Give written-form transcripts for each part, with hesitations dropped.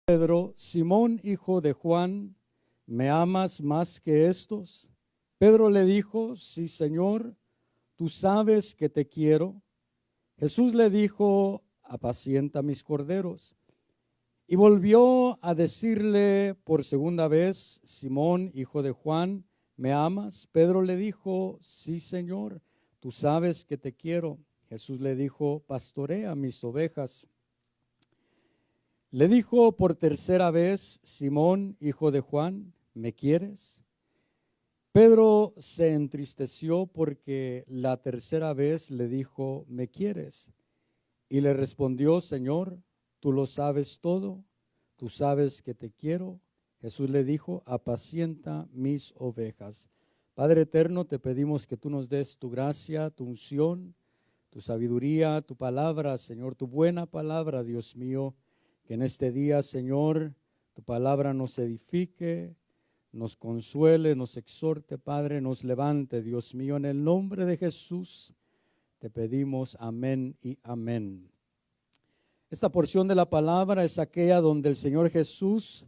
Pedro: Simón, hijo de Juan, ¿me amas más que estos? Pedro le dijo: sí, Señor, tú sabes que te quiero. Jesús le dijo: apacienta mis corderos. Y volvió a decirle por segunda vez: Simón, hijo de Juan, ¿me amas? Pedro le dijo: sí, Señor, tú sabes que te quiero. Jesús le dijo: pastorea mis ovejas. Le dijo por tercera vez: Simón, hijo de Juan, ¿me quieres? Pedro se entristeció porque la tercera vez le dijo: ¿me quieres? Y le respondió: Señor, tú lo sabes todo, tú sabes que te quiero. Jesús le dijo: apacienta mis ovejas. Padre eterno, te pedimos que tú nos des tu gracia, tu unción, tu sabiduría, tu palabra, Señor, tu buena palabra, Dios mío. Que en este día, Señor, tu palabra nos edifique, nos consuele, nos exhorte, Padre, nos levante, Dios mío. En el nombre de Jesús te pedimos amén y amén. Esta porción de la palabra es aquella donde el Señor Jesús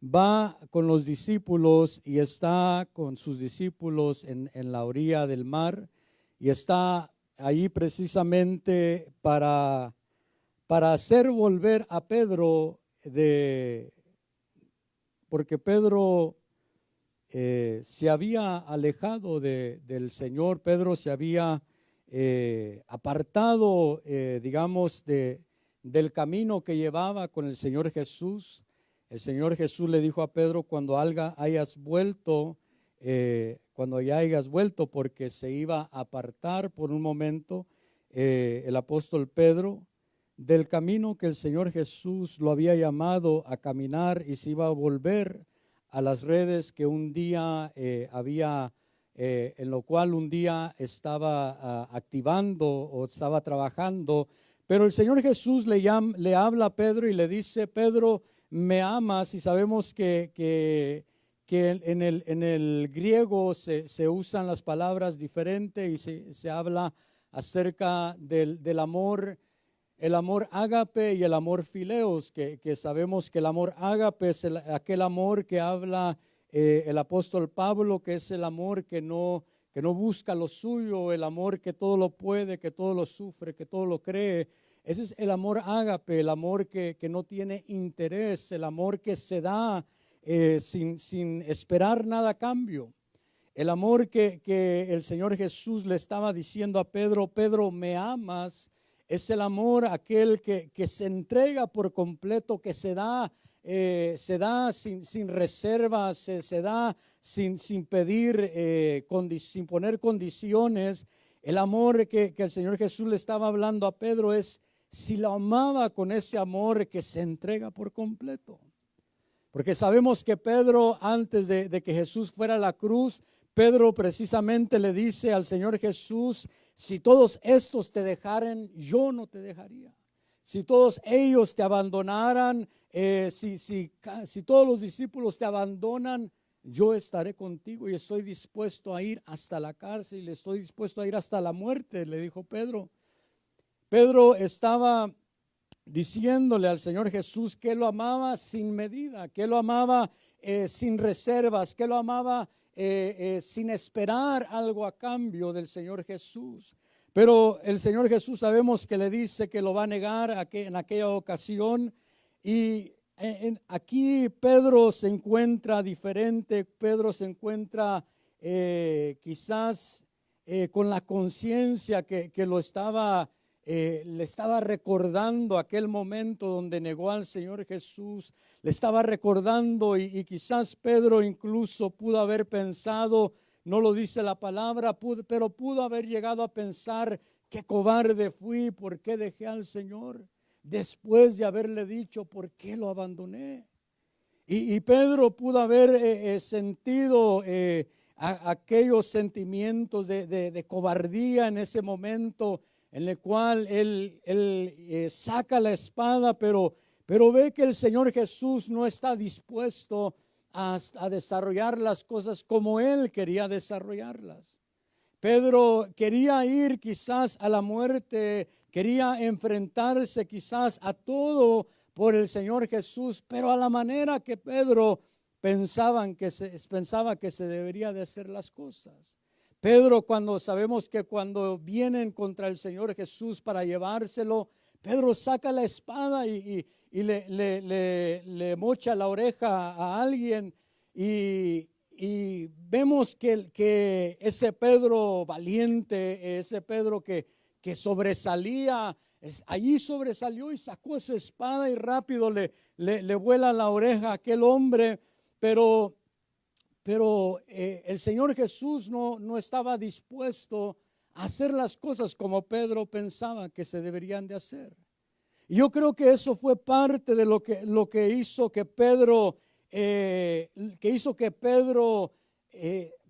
va con los discípulos y está con sus discípulos en la orilla del mar y está allí precisamente para hacer volver a Pedro, porque Pedro se había alejado del Señor. Pedro se había apartado, digamos, del camino que llevaba con el Señor Jesús. El Señor Jesús le dijo a Pedro: cuando ya hayas vuelto, porque se iba a apartar por un momento el apóstol Pedro del camino que el Señor Jesús lo había llamado a caminar, y se iba a volver a las redes que un día en lo cual un día estaba activando o estaba trabajando. Pero el Señor Jesús le habla a Pedro y le dice: Pedro, ¿me amas? Y sabemos que en el griego se usan las palabras diferentes y se habla acerca del amor. El amor ágape y el amor fileos, que sabemos que el amor ágape es aquel amor que habla el apóstol Pablo, que es el amor que no busca lo suyo, el amor que todo lo puede, que todo lo sufre, que todo lo cree. Ese es el amor ágape, el amor que no tiene interés, el amor que se da sin esperar nada a cambio. El amor que el Señor Jesús le estaba diciendo a Pedro: Pedro, ¿me amas? Es el amor aquel que se entrega por completo, que se da sin reservas, se da sin pedir, sin poner condiciones. El amor que el Señor Jesús le estaba hablando a Pedro es si lo amaba con ese amor que se entrega por completo. Porque sabemos que Pedro, antes de que Jesús fuera a la cruz, Pedro precisamente le dice al Señor Jesús: si todos estos te dejaran, yo no te dejaría. Si todos ellos te abandonaran, si todos los discípulos te abandonan, yo estaré contigo y estoy dispuesto a ir hasta la cárcel, estoy dispuesto a ir hasta la muerte, le dijo Pedro. Pedro estaba diciéndole al Señor Jesús que lo amaba sin medida, que lo amaba sin reservas, que lo amaba sin esperar algo a cambio del Señor Jesús. Pero el Señor Jesús sabemos que le dice que lo va a negar en aquella ocasión, y aquí Pedro se encuentra diferente. Pedro se encuentra quizás con la conciencia que le estaba recordando aquel momento donde negó al Señor Jesús. Le estaba recordando y quizás Pedro incluso pudo haber pensado, no lo dice la palabra, pero pudo haber llegado a pensar: qué cobarde fui, ¿por qué dejé al Señor? Después de haberle dicho, ¿por qué lo abandoné? Y Pedro pudo haber sentido aquellos sentimientos de cobardía en ese momento, en el cual él saca la espada, pero ve que el Señor Jesús no está dispuesto a desarrollar las cosas como él quería desarrollarlas. Pedro quería ir quizás a la muerte, quería enfrentarse quizás a todo por el Señor Jesús, pero a la manera que Pedro pensaba que se debería de hacer las cosas. Pedro, cuando sabemos que cuando vienen contra el Señor Jesús para llevárselo, Pedro saca la espada y le mocha la oreja a alguien y vemos que ese Pedro valiente, ese Pedro que sobresalía, allí sobresalió y sacó su espada y rápido le vuela la oreja a aquel hombre, pero el Señor Jesús no estaba dispuesto a hacer las cosas como Pedro pensaba que se deberían de hacer. Y yo creo que eso fue parte de lo que hizo que Pedro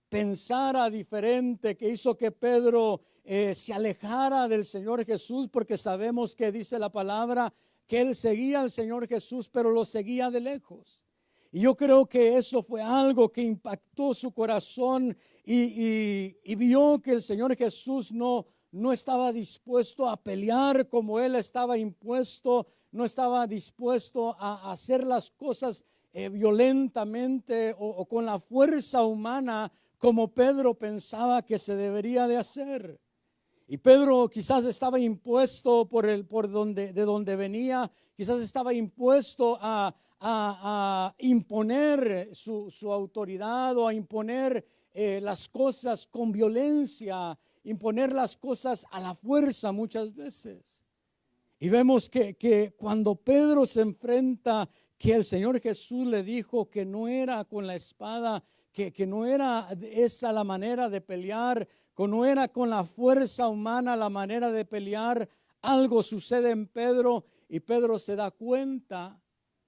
pensara diferente, que hizo que Pedro se alejara del Señor Jesús, porque sabemos que dice la palabra que él seguía al Señor Jesús, pero lo seguía de lejos. Y yo creo que eso fue algo que impactó su corazón y vio que el Señor Jesús no estaba dispuesto a pelear como él estaba impuesto, no estaba dispuesto a hacer las cosas violentamente o con la fuerza humana como Pedro pensaba que se debería de hacer. Y Pedro quizás estaba impuesto de donde venía, quizás estaba impuesto a imponer su autoridad o a imponer las cosas con violencia, imponer las cosas a la fuerza muchas veces. Y vemos que cuando Pedro se enfrenta, que el Señor Jesús le dijo que no era con la espada, que no era esa la manera de pelear, que no era con la fuerza humana la manera de pelear, algo sucede en Pedro y Pedro se da cuenta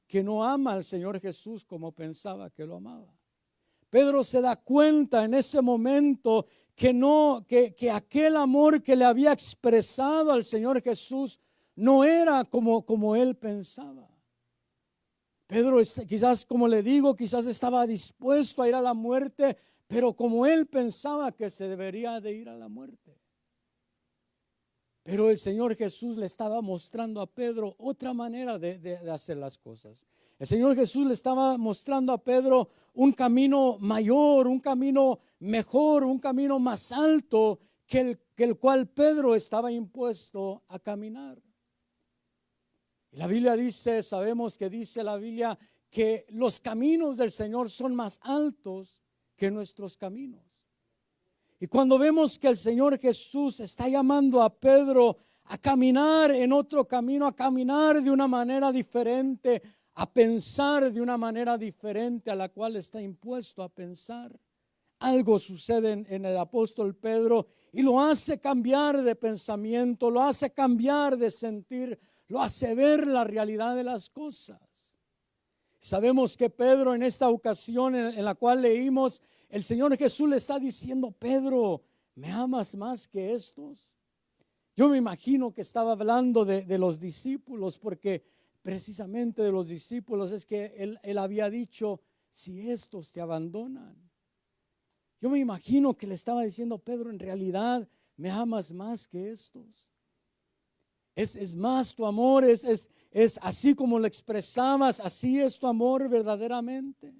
que no ama al Señor Jesús como pensaba que lo amaba. Pedro se da cuenta en ese momento que aquel amor que le había expresado al Señor Jesús no era como él pensaba. Pedro quizás, como le digo, quizás estaba dispuesto a ir a la muerte, pero como él pensaba que se debería de ir a la muerte. Pero el Señor Jesús le estaba mostrando a Pedro otra manera de hacer las cosas. El Señor Jesús le estaba mostrando a Pedro un camino mayor, un camino mejor, un camino más alto que el cual Pedro estaba impuesto a caminar. La Biblia dice, sabemos que dice la Biblia que los caminos del Señor son más altos que nuestros caminos. Y cuando vemos que el Señor Jesús está llamando a Pedro a caminar en otro camino, a caminar de una manera diferente, a pensar de una manera diferente a la cual está impuesto a pensar, algo sucede en el apóstol Pedro y lo hace cambiar de pensamiento, lo hace cambiar de sentir, lo hace ver la realidad de las cosas. Sabemos que Pedro, en esta ocasión en la cual leímos, el Señor Jesús le está diciendo: Pedro, ¿me amas más que estos? Yo me imagino que estaba hablando de los discípulos, porque precisamente de los discípulos es que él había dicho: si estos te abandonan. Yo me imagino que le estaba diciendo: Pedro, en realidad me amas más que estos. Es más tu amor, es así como lo expresabas, así es tu amor verdaderamente.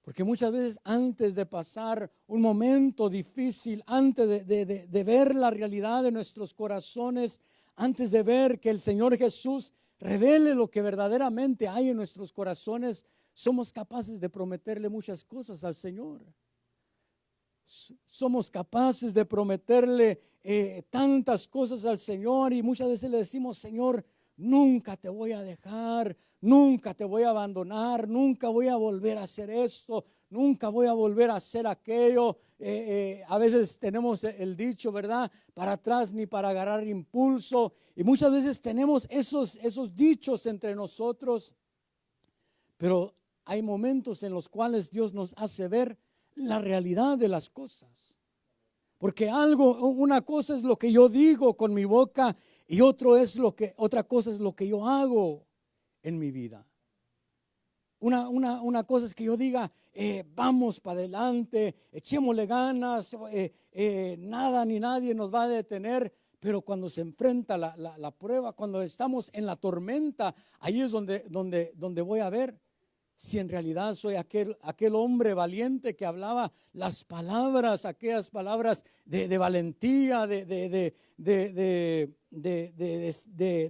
Porque muchas veces antes de pasar un momento difícil, antes de ver la realidad de nuestros corazones, antes de ver que el Señor Jesús revele lo que verdaderamente hay en nuestros corazones, somos capaces de prometerle muchas cosas al Señor. Somos capaces de prometerle tantas cosas al Señor y muchas veces le decimos: Señor, nunca te voy a dejar, nunca te voy a abandonar, nunca voy a volver a hacer esto, nunca voy a volver a hacer aquello. A veces tenemos el dicho, ¿verdad? Para atrás ni para agarrar impulso. Y muchas veces tenemos esos dichos entre nosotros. Pero hay momentos en los cuales Dios nos hace ver la realidad de las cosas. Porque una cosa es lo que yo digo con mi boca y otra cosa es lo que yo hago en mi vida. Una cosa es que yo diga: vamos para adelante, echémosle ganas, nada ni nadie nos va a detener. Pero cuando se enfrenta la prueba, cuando estamos en la tormenta, ahí es donde voy a ver si en realidad soy aquel hombre valiente que hablaba las palabras, aquellas palabras de valentía, de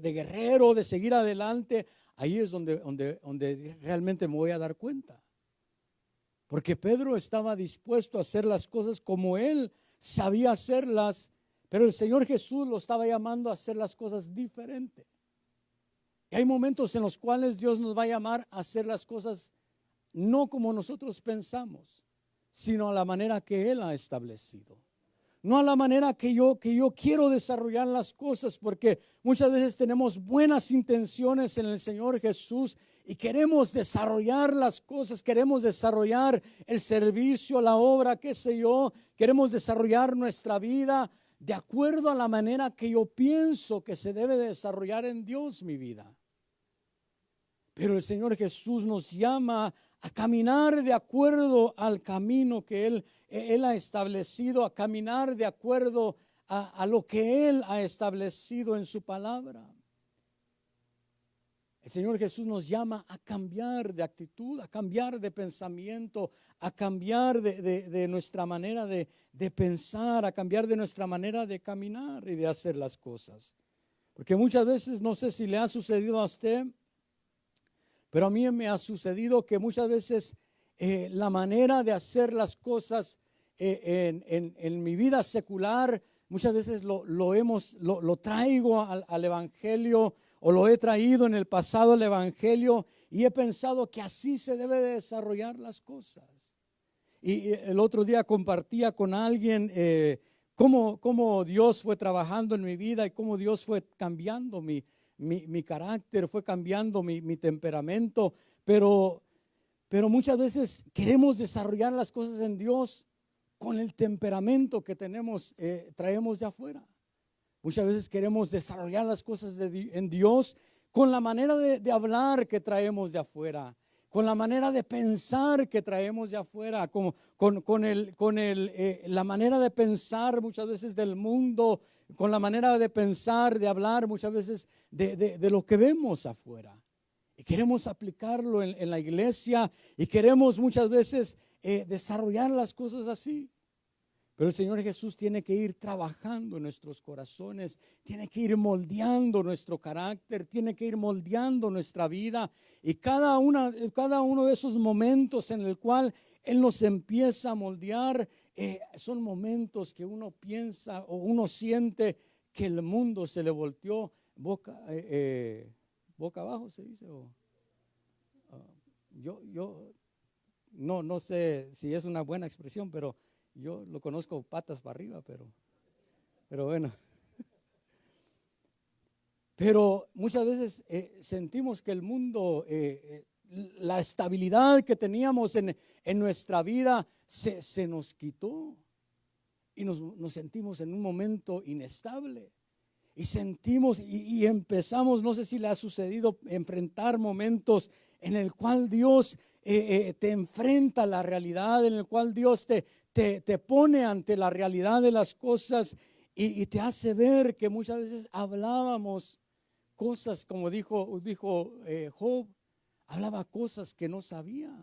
guerrero, de seguir adelante. Ahí es donde realmente me voy a dar cuenta. Porque Pedro estaba dispuesto a hacer las cosas como él sabía hacerlas, pero el Señor Jesús lo estaba llamando a hacer las cosas diferentes. Y hay momentos en los cuales Dios nos va a llamar a hacer las cosas no como nosotros pensamos, sino a la manera que Él ha establecido. No a la manera que yo quiero desarrollar las cosas, porque muchas veces tenemos buenas intenciones en el Señor Jesús y queremos desarrollar las cosas, queremos desarrollar el servicio, la obra, qué sé yo, queremos desarrollar nuestra vida de acuerdo a la manera que yo pienso que se debe desarrollar en Dios mi vida. Pero el Señor Jesús nos llama a caminar de acuerdo al camino que Él ha establecido, a caminar de acuerdo a lo que Él ha establecido en su palabra. El Señor Jesús nos llama a cambiar de actitud, a cambiar de pensamiento, a cambiar de nuestra manera de pensar, a cambiar de nuestra manera de caminar y de hacer las cosas. Porque muchas veces, no sé si le ha sucedido a usted, pero a mí me ha sucedido que muchas veces la manera de hacer las cosas en mi vida secular, muchas veces lo traigo al Evangelio, o lo he traído en el pasado al Evangelio, y he pensado que así se debe de desarrollar las cosas. Y el otro día compartía con alguien cómo Dios fue trabajando en mi vida y cómo Dios fue cambiando mi carácter, fue cambiando mi temperamento, pero muchas veces queremos desarrollar las cosas en Dios con el temperamento que traemos de afuera. Muchas veces queremos desarrollar las cosas en Dios con la manera de hablar que traemos de afuera, con la manera de pensar que traemos de afuera, la manera de pensar muchas veces del mundo, con la manera de pensar, de hablar muchas veces de lo que vemos afuera. Y queremos aplicarlo en la iglesia y queremos muchas veces desarrollar las cosas así. Pero el Señor Jesús tiene que ir trabajando en nuestros corazones, tiene que ir moldeando nuestro carácter, tiene que ir moldeando nuestra vida. Y cada uno de esos momentos en el cual Él nos empieza a moldear, son momentos que uno piensa o uno siente que el mundo se le volteó boca abajo, se dice. Yo no sé si es una buena expresión, pero yo lo conozco patas para arriba, pero bueno. Pero muchas veces sentimos que el mundo, la estabilidad que teníamos en nuestra vida se nos quitó. Y nos sentimos en un momento inestable. Y sentimos y empezamos, no sé si le ha sucedido, enfrentar momentos en el cual Dios te enfrenta a la realidad, en el cual Dios te pone ante la realidad de las cosas y te hace ver que muchas veces hablábamos cosas, como dijo Job, hablaba cosas que no sabía,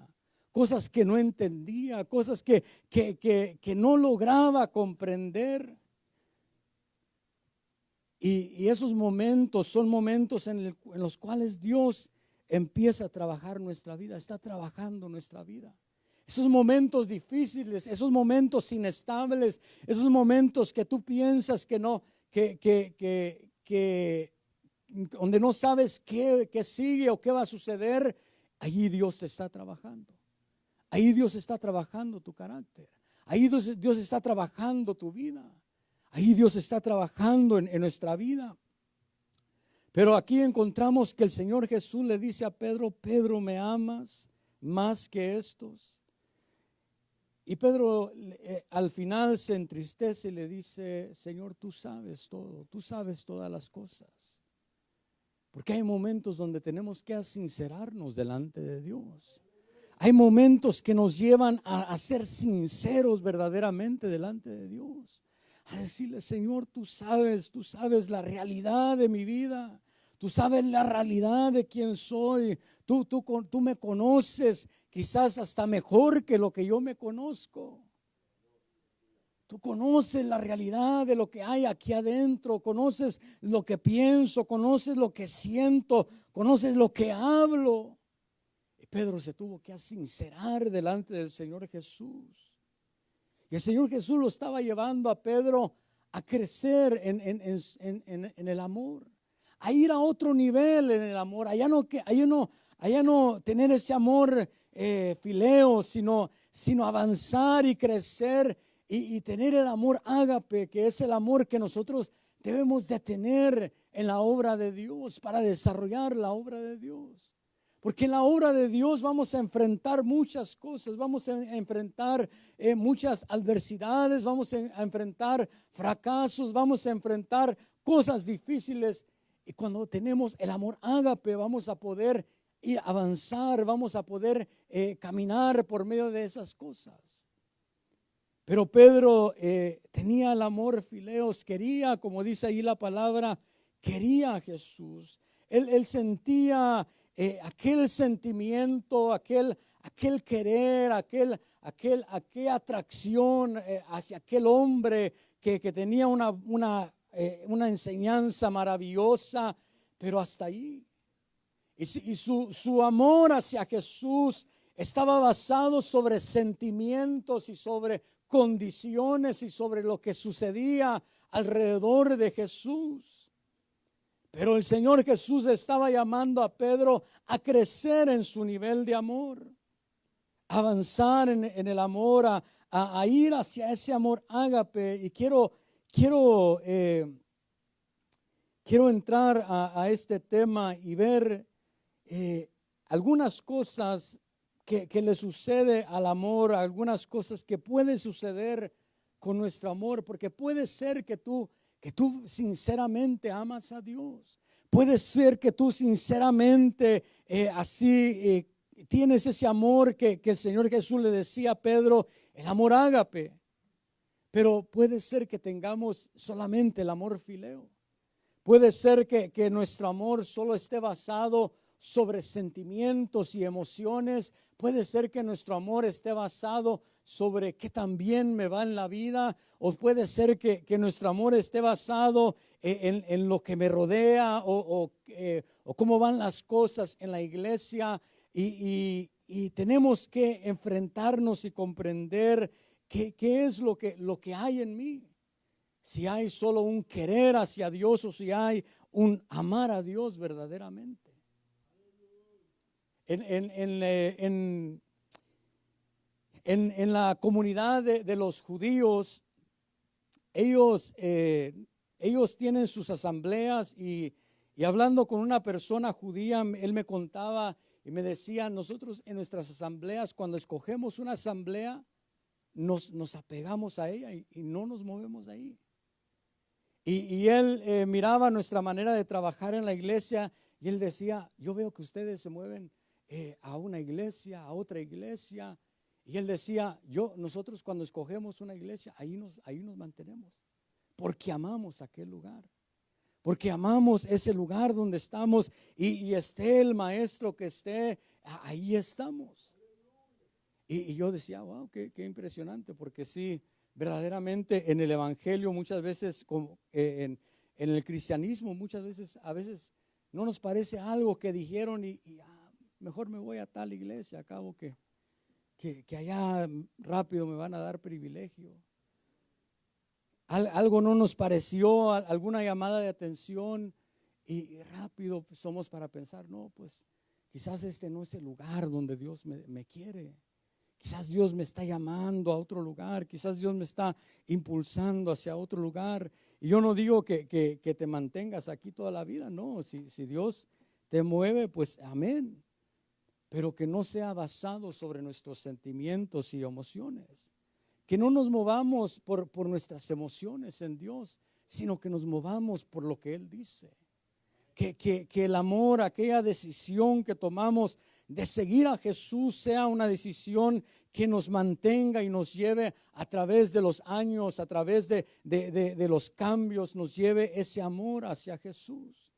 cosas que no entendía, cosas que no lograba comprender. Y esos momentos son momentos en los cuales Dios empieza a trabajar nuestra vida, está trabajando nuestra vida. Esos momentos difíciles, esos momentos inestables, esos momentos que tú piensas que no, donde no sabes qué sigue o qué va a suceder, allí Dios te está trabajando. Ahí Dios está trabajando tu carácter. Ahí Dios está trabajando tu vida. Ahí Dios está trabajando en nuestra vida. Pero aquí encontramos que el Señor Jesús le dice a Pedro: Pedro, ¿me amas más que estos? Y Pedro al final se entristece y le dice: Señor, tú sabes todo, tú sabes todas las cosas. Porque hay momentos donde tenemos que sincerarnos delante de Dios. Hay momentos que nos llevan a ser sinceros verdaderamente delante de Dios. a decirle: Señor, tú sabes la realidad de mi vida. Tú sabes la realidad de quién soy. Tú me conoces quizás hasta mejor que lo que yo me conozco. Tú conoces la realidad de lo que hay aquí adentro. Conoces lo que pienso, conoces lo que siento, conoces lo que hablo. Y Pedro se tuvo que sincerar delante del Señor Jesús. Y el Señor Jesús lo estaba llevando a Pedro a crecer en el amor, a ir a otro nivel en el amor, allá no tener ese amor fileo, sino avanzar y crecer y tener el amor ágape, que es el amor que nosotros debemos de tener en la obra de Dios, para desarrollar la obra de Dios. Porque en la obra de Dios vamos a enfrentar muchas cosas, vamos a enfrentar muchas adversidades, vamos a enfrentar fracasos, vamos a enfrentar cosas difíciles. Y cuando tenemos el amor ágape, vamos a poder ir avanzar, vamos a poder caminar por medio de esas cosas. Pero Pedro tenía el amor fileos, quería, como dice ahí la palabra, quería a Jesús. Él sentía aquel sentimiento, aquel querer, aquella atracción hacia aquel hombre que tenía una enseñanza maravillosa, pero hasta ahí. Y su amor hacia Jesús estaba basado sobre sentimientos y sobre condiciones y sobre lo que sucedía alrededor de Jesús. Pero el Señor Jesús estaba llamando a Pedro a crecer en su nivel de amor, a avanzar en el amor, a ir hacia ese amor ágape. Y quiero entrar a este tema y ver algunas cosas que le sucede al amor, algunas cosas que pueden suceder con nuestro amor, porque puede ser que tú sinceramente amas a Dios. Puede ser que tú sinceramente tienes ese amor que el Señor Jesús le decía a Pedro, el amor ágape. Pero puede ser que tengamos solamente el amor fileo. Puede ser que nuestro amor solo esté basado sobre sentimientos y emociones. Puede ser que nuestro amor esté basado sobre qué tan bien me va en la vida, o puede ser que nuestro amor esté basado en lo que me rodea o cómo van las cosas en la iglesia, y tenemos que enfrentarnos y comprender qué es lo que hay en mí. Si hay solo un querer hacia Dios o si hay un amar a Dios verdaderamente. En la comunidad de los judíos, ellos tienen sus asambleas, y hablando con una persona judía, él me contaba y me decía: nosotros en nuestras asambleas, cuando escogemos una asamblea, nos apegamos a ella y no nos movemos de ahí. Y él miraba nuestra manera de trabajar en la iglesia, y él decía: yo veo que ustedes se mueven a una iglesia, a otra iglesia. Y él decía: nosotros cuando escogemos una iglesia, ahí nos mantenemos, porque amamos aquel lugar, porque amamos ese lugar donde estamos, y esté el maestro que esté, ahí estamos. Y yo decía: wow, qué impresionante, porque sí, verdaderamente en el evangelio muchas veces, en el cristianismo muchas veces, a veces no nos parece algo que dijeron y mejor me voy a tal iglesia, acabo que allá rápido me van a dar privilegio. Algo no nos pareció, alguna llamada de atención, y rápido somos para pensar: no, pues quizás este no es el lugar donde Dios me quiere. Quizás Dios me está llamando a otro lugar, quizás Dios me está impulsando hacia otro lugar. Y yo no digo que te mantengas aquí toda la vida, no, si Dios te mueve, pues amén. Pero que no sea basado sobre nuestros sentimientos y emociones. Que no nos movamos por nuestras emociones en Dios, sino que nos movamos por lo que Él dice. que el amor, aquella decisión que tomamos de seguir a Jesús sea una decisión que nos mantenga y nos lleve a través de los años, a través de los cambios, nos lleve ese amor hacia Jesús.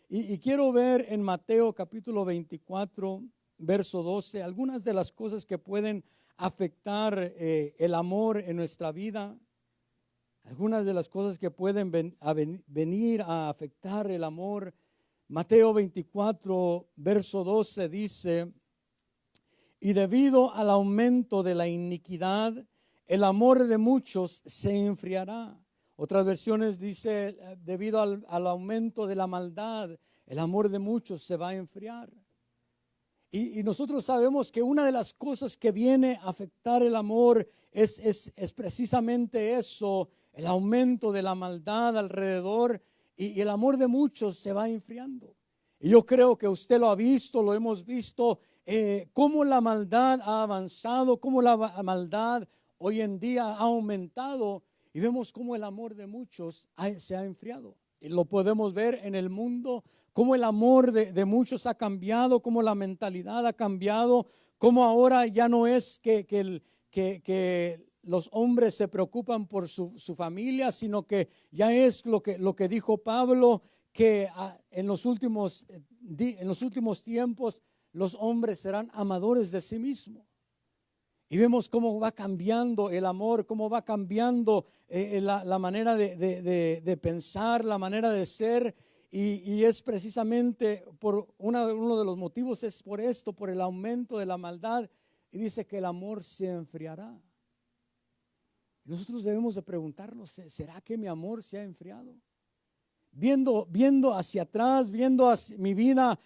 Y quiero ver en Mateo capítulo 24, verso 12, algunas de las cosas que pueden afectar el amor en nuestra vida. Algunas de las cosas que pueden venir a afectar el amor. Mateo 24, verso 12 dice: y debido al aumento de la iniquidad, el amor de muchos se enfriará. Otras versiones dice, debido al aumento de la maldad, el amor de muchos se va a enfriar. Y nosotros sabemos que una de las cosas que viene a afectar el amor es precisamente eso, el aumento de la maldad alrededor, y el amor de muchos se va enfriando. Y yo creo que usted lo ha visto, lo hemos visto, cómo la maldad ha avanzado, cómo la maldad hoy en día ha aumentado, y vemos cómo el amor de muchos se ha enfriado. Y lo podemos ver en el mundo, cómo el amor de muchos ha cambiado, cómo la mentalidad ha cambiado, cómo ahora ya no es que los hombres se preocupan por su familia, sino que ya es lo que dijo Pablo, que en los últimos tiempos los hombres serán amadores de sí mismos. Y vemos cómo va cambiando el amor, cómo va cambiando la manera de pensar, la manera de ser. Y es precisamente por uno de los motivos es por esto, por el aumento de la maldad. Y dice que el amor se enfriará. Nosotros debemos de preguntarnos, ¿será que mi amor se ha enfriado? Viendo hacia atrás, viendo hacia mi vida,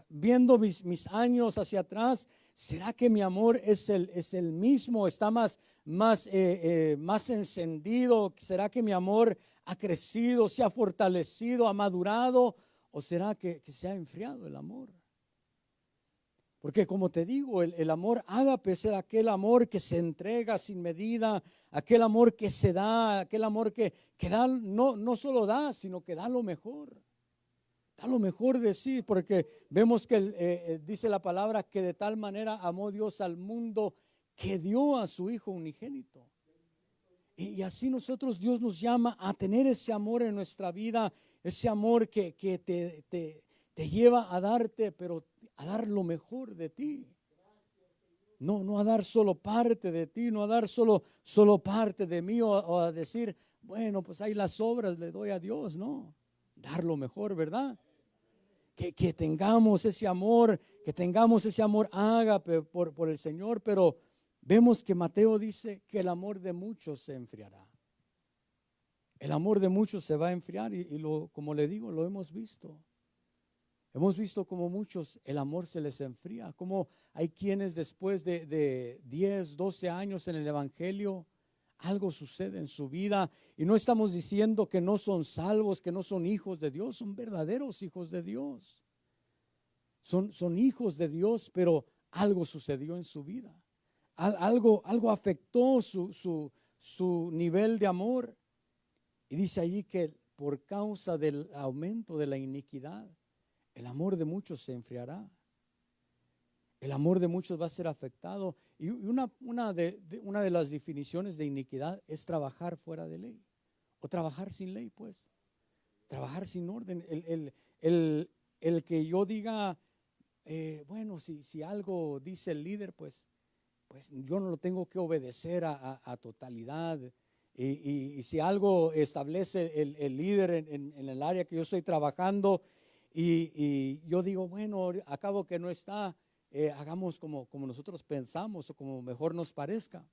viendo mis años hacia atrás, ¿será que mi amor es el mismo? ¿Está más encendido? ¿Será que mi amor ha crecido, se ha fortalecido, ha madurado? ¿O será que se ha enfriado el amor? Porque como te digo, el amor ágape es aquel amor que se entrega sin medida, aquel amor que se da, aquel amor que da, no solo da, sino que da lo mejor. Da lo mejor de sí, porque vemos que dice la palabra que de tal manera amó Dios al mundo que dio a su Hijo unigénito. Y así nosotros, Dios nos llama a tener ese amor en nuestra vida, ese amor que te lleva a darte, pero a dar lo mejor de ti. No a dar solo parte de ti, no a dar solo parte de mí, o a decir, bueno, pues ahí las obras le doy a Dios, no. Dar lo mejor, ¿verdad? Que tengamos ese amor, ágape por el Señor, pero vemos que Mateo dice que el amor de muchos se enfriará. El amor de muchos se va a enfriar y como le digo, lo hemos visto. Hemos visto como muchos el amor se les enfría, como hay quienes después de 10, 12 años en el Evangelio, algo sucede en su vida. Y no estamos diciendo que no son salvos, que no son hijos de Dios, son verdaderos hijos de Dios. Son hijos de Dios, pero algo sucedió en su vida. Algo afectó su nivel de amor. Y dice allí que por causa del aumento de la iniquidad, el amor de muchos se enfriará. El amor de muchos va a ser afectado. Y una de las definiciones de iniquidad es trabajar fuera de ley. O trabajar sin ley, pues. Trabajar sin orden. El que yo diga, bueno, si algo dice el líder, pues yo no lo tengo que obedecer a totalidad. Y si algo establece el líder en el área que yo estoy trabajando, y yo digo, bueno, acabo que no está, hagamos como nosotros pensamos o como mejor nos parezca.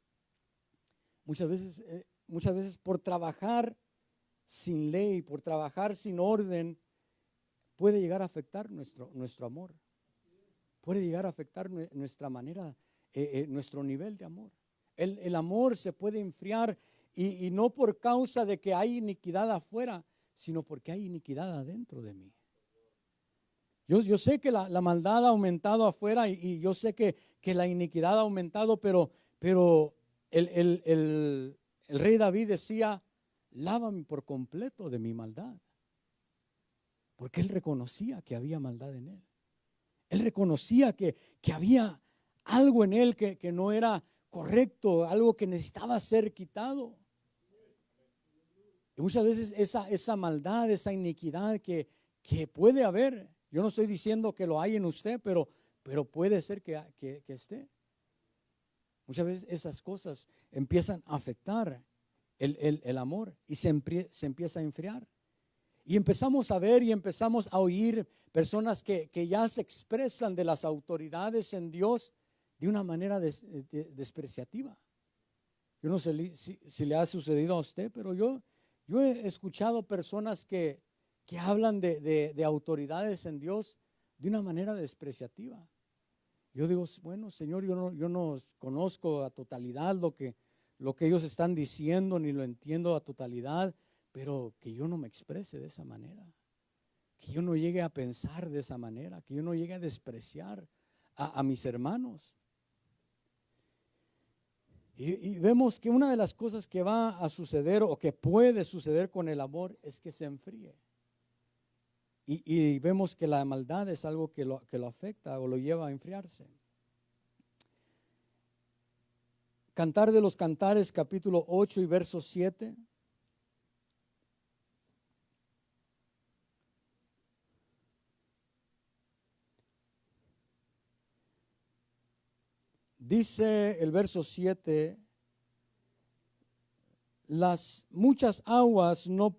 Muchas veces por trabajar sin ley, por trabajar sin orden, puede llegar a afectar nuestro amor. Puede llegar a afectar nuestra manera, nuestro nivel de amor. El amor se puede enfriar y no por causa de que hay iniquidad afuera, sino porque hay iniquidad adentro de mí. Yo sé que la maldad ha aumentado afuera y yo sé que la iniquidad ha aumentado, pero el rey David decía, lávame por completo de mi maldad. Porque él reconocía que había maldad en él. Él reconocía que había algo en él que no era correcto, algo que necesitaba ser quitado. Y muchas veces esa maldad, esa iniquidad que puede haber, yo no estoy diciendo que lo hay en usted, pero puede ser que esté. Muchas veces esas cosas empiezan a afectar el amor y se empieza a enfriar. Y empezamos a ver y empezamos a oír personas que ya se expresan de las autoridades en Dios de una manera despreciativa. Yo no sé si le ha sucedido a usted, pero yo he escuchado personas que hablan de autoridades en Dios de una manera despreciativa. Yo digo, bueno, Señor, yo no conozco a totalidad lo que ellos están diciendo, ni lo entiendo a totalidad, pero que yo no me exprese de esa manera, que yo no llegue a pensar de esa manera, que yo no llegue a despreciar a mis hermanos. Y vemos que una de las cosas que va a suceder o que puede suceder con el amor es que se enfríe. Y vemos que la maldad es algo que lo afecta o lo lleva a enfriarse. Cantar de los Cantares, capítulo 8 y verso 7. Dice el verso 7, las muchas aguas no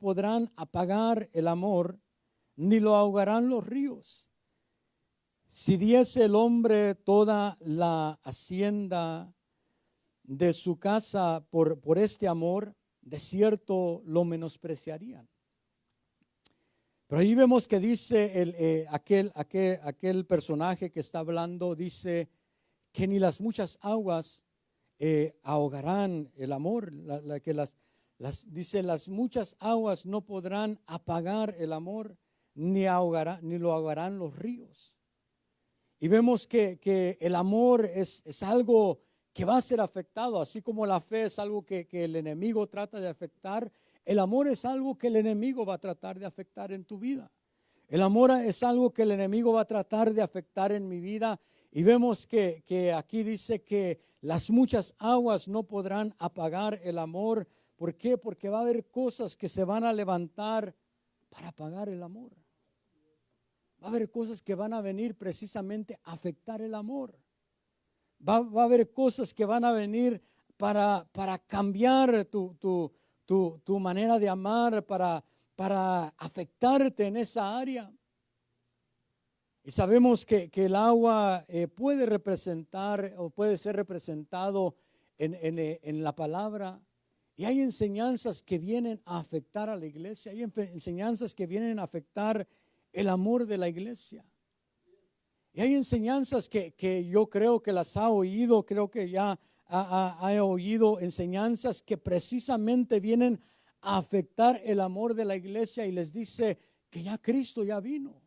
podrán apagar el amor, ni lo ahogarán los ríos. Si diese el hombre toda la hacienda de su casa por este amor, de cierto lo menospreciarían. Pero ahí vemos que dice aquel personaje que está hablando, dice que ni las muchas aguas ahogarán el amor, dice las muchas aguas no podrán apagar el amor, ni lo ahogarán los ríos. Y vemos que el amor es algo que va a ser afectado, así como la fe es algo que el enemigo trata de afectar. El amor es algo que el enemigo va a tratar de afectar en tu vida. El amor es algo que el enemigo va a tratar de afectar en mi vida. Y vemos que aquí dice que las muchas aguas no podrán apagar el amor. ¿Por qué? Porque va a haber cosas que se van a levantar para apagar el amor. Va a haber cosas que van a venir precisamente a afectar el amor. Va a haber cosas que van a venir para cambiar tu manera de amar, para afectarte en esa área. Y sabemos que el agua puede representar o puede ser representado en la palabra. Y hay enseñanzas que vienen a afectar a la iglesia. Hay enseñanzas que vienen a afectar el amor de la iglesia. Y hay enseñanzas que yo creo que las ha oído, creo que ya ha oído enseñanzas que precisamente vienen a afectar el amor de la iglesia y les dice que ya Cristo ya vino.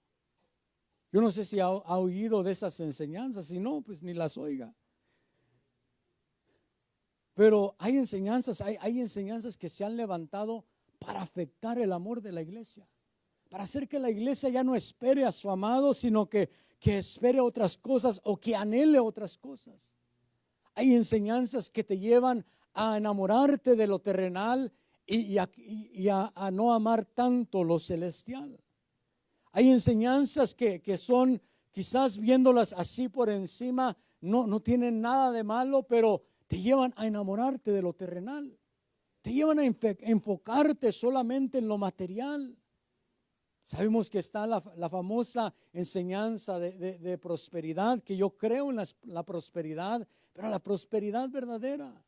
Yo no sé si ha oído de esas enseñanzas, si no, pues ni las oiga. Pero hay enseñanzas que se han levantado para afectar el amor de la iglesia, para hacer que la iglesia ya no espere a su amado, sino que espere otras cosas o que anhele otras cosas. Hay enseñanzas que te llevan a enamorarte de lo terrenal y a no amar tanto lo celestial. Hay enseñanzas que son, quizás viéndolas así por encima, no tienen nada de malo, pero te llevan a enamorarte de lo terrenal. Te llevan a enfocarte solamente en lo material. Sabemos que está la famosa enseñanza de prosperidad, que yo creo en la prosperidad, pero la prosperidad verdadera.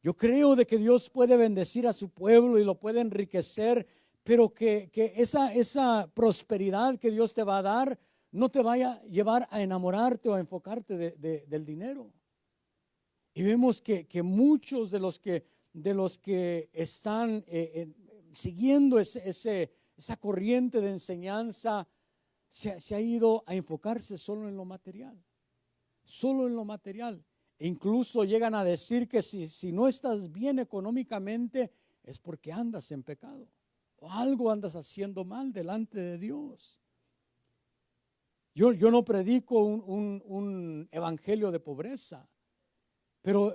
Yo creo de que Dios puede bendecir a su pueblo y lo puede enriquecer, pero que esa prosperidad que Dios te va a dar no te vaya a llevar a enamorarte o a enfocarte del dinero. Y vemos que muchos de los que están siguiendo esa corriente de enseñanza se ha ido a enfocarse solo en lo material. Solo en lo material. E incluso llegan a decir que si no estás bien económicamente es porque andas en pecado. o algo andas haciendo mal delante de Dios. Yo no predico un evangelio de pobreza, pero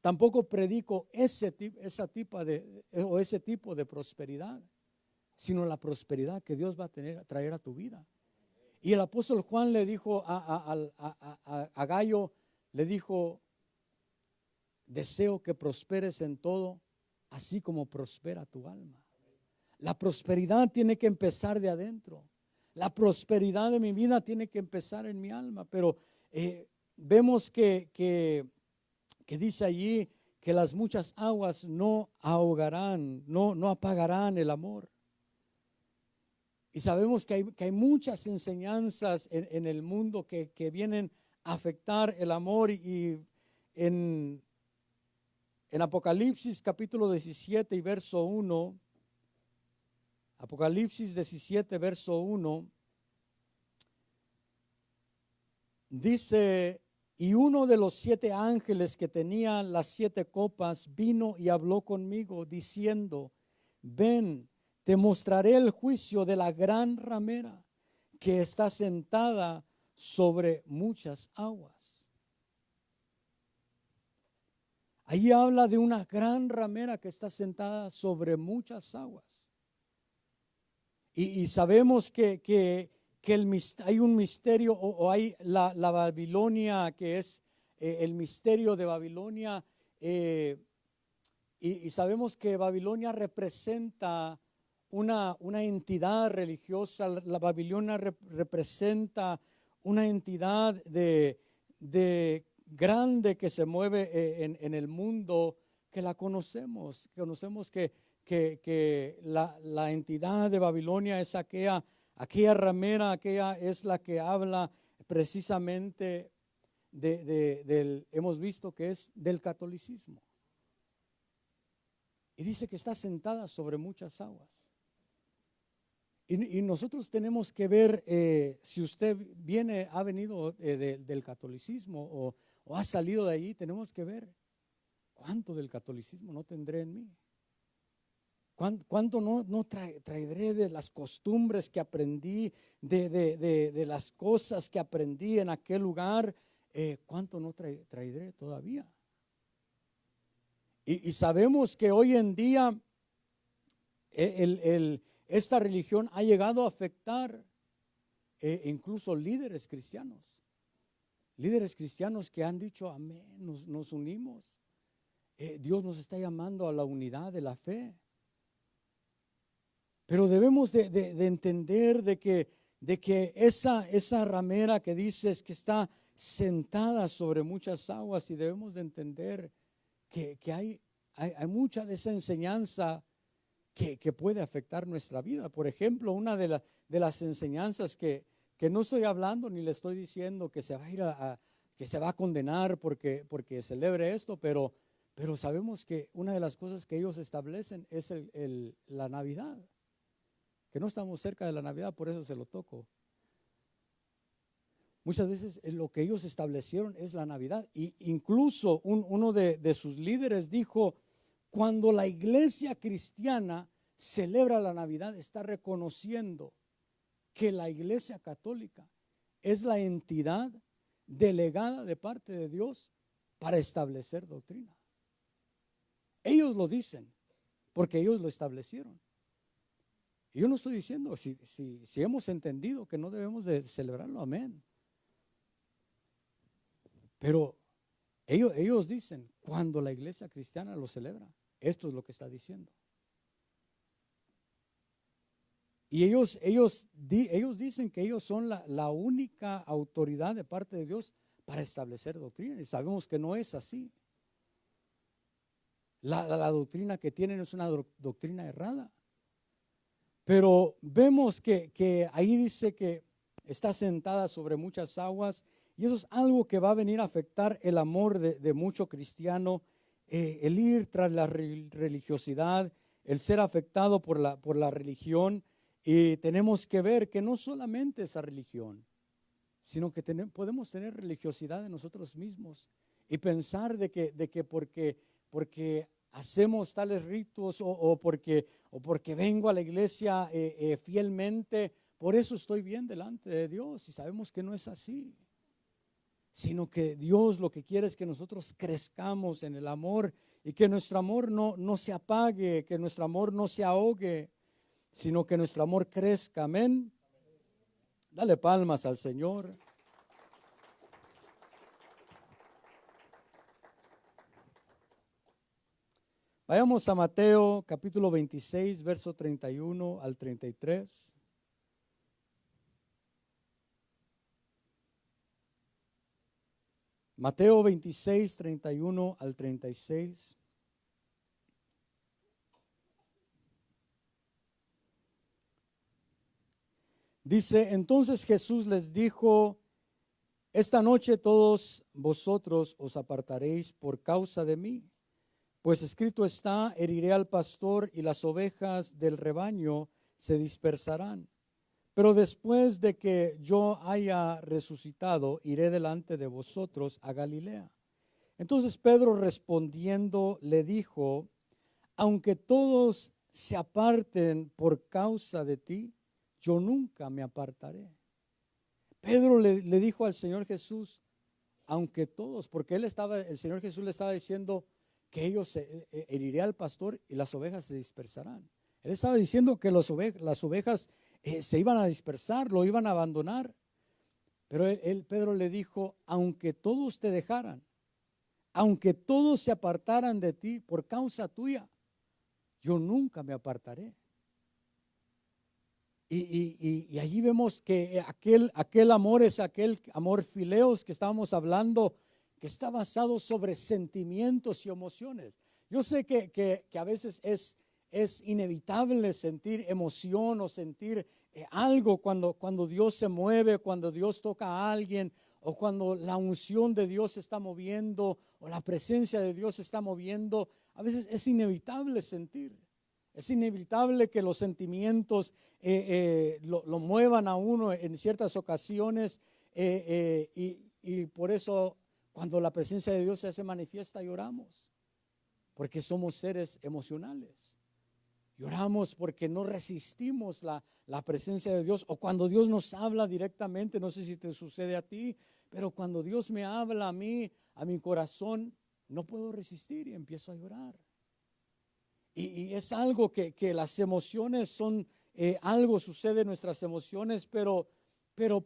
tampoco predico ese tipo de prosperidad, sino la prosperidad que Dios va a traer a tu vida. Y el apóstol Juan le dijo a Gallo, le dijo: deseo que prosperes en todo, así como prospera tu alma. La prosperidad tiene que empezar de adentro. La prosperidad de mi vida tiene que empezar en mi alma. Pero vemos que dice allí que las muchas aguas no ahogarán, no apagarán el amor. Y sabemos que hay muchas enseñanzas en el mundo que vienen a afectar el amor. Y en Apocalipsis capítulo 17 y verso 1, Apocalipsis 17 verso 1, dice: y uno de los 7 ángeles que tenía las 7 copas vino y habló conmigo diciendo: ven, te mostraré el juicio de la gran ramera que está sentada sobre muchas aguas. Ahí habla de una gran ramera que está sentada sobre muchas aguas. Y sabemos que hay un misterio, o hay la Babilonia, que es el misterio de Babilonia. Y sabemos que Babilonia representa una entidad religiosa. La Babilonia representa una entidad de grande que se mueve en el mundo, que la conocemos. Conocemos que la entidad de Babilonia es aquella ramera, aquella es la que habla precisamente hemos visto que es del catolicismo. Y dice que está sentada sobre muchas aguas. Y nosotros tenemos que ver, si usted ha venido del catolicismo o ha salido de ahí, tenemos que ver cuánto del catolicismo no tendré en mí. ¿Cuánto no traeré de las costumbres que aprendí, de las cosas que aprendí en aquel lugar? ¿Cuánto no traeré todavía? Y sabemos que hoy en día esta religión ha llegado a afectar incluso líderes cristianos que han dicho: amén, nos unimos. Dios nos está llamando a la unidad de la fe. Pero debemos de entender de que esa ramera que dices que está sentada sobre muchas aguas, y debemos de entender que hay mucha de esa enseñanza que puede afectar nuestra vida. Por ejemplo, una de las enseñanzas que no estoy hablando ni le estoy diciendo que se va a ir que se va a condenar porque celebre esto, pero sabemos que una de las cosas que ellos establecen es la Navidad. Que no estamos cerca de la Navidad, por eso se lo toco. Muchas veces lo que ellos establecieron es la Navidad. Y incluso uno de sus líderes dijo: cuando la iglesia cristiana celebra la Navidad, está reconociendo que la iglesia católica es la entidad delegada de parte de Dios para establecer doctrina. Ellos lo dicen porque ellos lo establecieron. Y yo no estoy diciendo, si hemos entendido que no debemos de celebrarlo, amén. Pero ellos dicen, cuando la iglesia cristiana lo celebra, esto es lo que está diciendo. Y ellos dicen que ellos son la única autoridad de parte de Dios para establecer doctrina. Y sabemos que no es así. La doctrina que tienen es una doctrina errada. Pero vemos que ahí dice que está sentada sobre muchas aguas, y eso es algo que va a venir a afectar el amor de mucho cristiano, el ir tras la religiosidad, el ser afectado por la religión. Y tenemos que ver que no solamente esa religión, sino que podemos tener religiosidad en nosotros mismos y pensar de que porque hacemos tales ritos o porque vengo a la iglesia fielmente, por eso estoy bien delante de Dios. Y sabemos que no es así, sino que Dios lo que quiere es que nosotros crezcamos en el amor y que nuestro amor no se apague, que nuestro amor no se ahogue, sino que nuestro amor crezca. Amén. Dale palmas al Señor. Vayamos a Mateo capítulo 26, verso 31 al 33. Mateo 26, 31 al 36. Dice, entonces Jesús les dijo, esta noche todos vosotros os apartaréis por causa de mí, pues escrito está, heriré al pastor y las ovejas del rebaño se dispersarán. Pero después de que yo haya resucitado, iré delante de vosotros a Galilea. Entonces Pedro respondiendo le dijo, aunque todos se aparten por causa de ti, yo nunca me apartaré. Pedro le dijo al Señor Jesús, aunque todos, porque el Señor Jesús le estaba diciendo que ellos heriré al pastor y las ovejas se dispersarán. Él estaba diciendo que las ovejas se iban a dispersar, lo iban a abandonar. Pero Pedro le dijo, aunque todos te dejaran, aunque todos se apartaran de ti por causa tuya, yo nunca me apartaré. Y allí vemos que aquel amor es aquel amor fileos que estábamos hablando, que está basado sobre sentimientos y emociones. Yo sé que a veces es inevitable sentir emoción o sentir algo cuando Dios se mueve, cuando Dios toca a alguien, o cuando la unción de Dios se está moviendo, o la presencia de Dios se está moviendo. A veces es inevitable sentir. Es inevitable que los sentimientos lo muevan a uno en ciertas ocasiones y por eso cuando la presencia de Dios se hace manifiesta lloramos, porque somos seres emocionales. Lloramos porque no resistimos la presencia de Dios, o cuando Dios nos habla directamente. No sé si te sucede a ti, pero cuando Dios me habla a mí, a mi corazón, no puedo resistir y empiezo a llorar. Y es algo que las emociones son, algo sucede en nuestras emociones, pero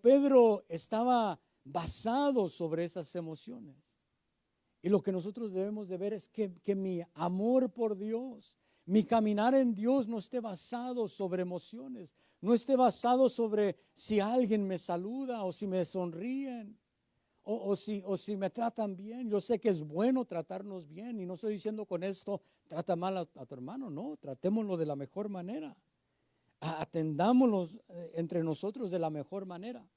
Pedro estaba basado sobre esas emociones. Y lo que nosotros debemos de ver es que mi amor por Dios, mi caminar en Dios no esté basado sobre emociones, no esté basado sobre si alguien me saluda o si me sonríen. O si me tratan bien. Yo sé que es bueno tratarnos bien, y no estoy diciendo con esto trata mal a tu hermano, no, tratémoslo de la mejor manera, atendámonos entre nosotros de la mejor manera.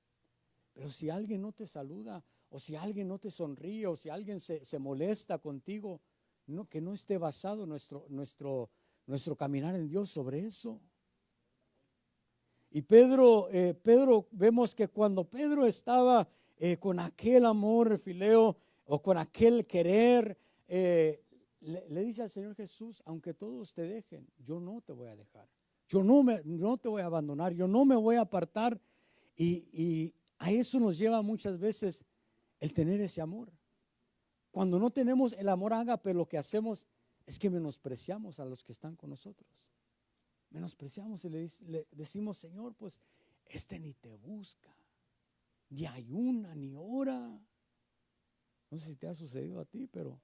Pero si alguien no te saluda, o si alguien no te sonríe, o si alguien se molesta contigo, que no esté basado nuestro caminar en Dios sobre eso. Y Pedro vemos que cuando Pedro estaba con aquel amor fileo, o con aquel querer, le dice al Señor Jesús, aunque todos te dejen, yo no te voy a dejar, yo no te voy a abandonar, yo no me voy a apartar. Y a eso nos lleva muchas veces el tener ese amor. Cuando no tenemos el amor ágape, lo que hacemos es que menospreciamos a los que están con nosotros. Menospreciamos y le decimos, Señor, pues ni te busca, ni ayuna, ni ora. No sé si te ha sucedido a ti, pero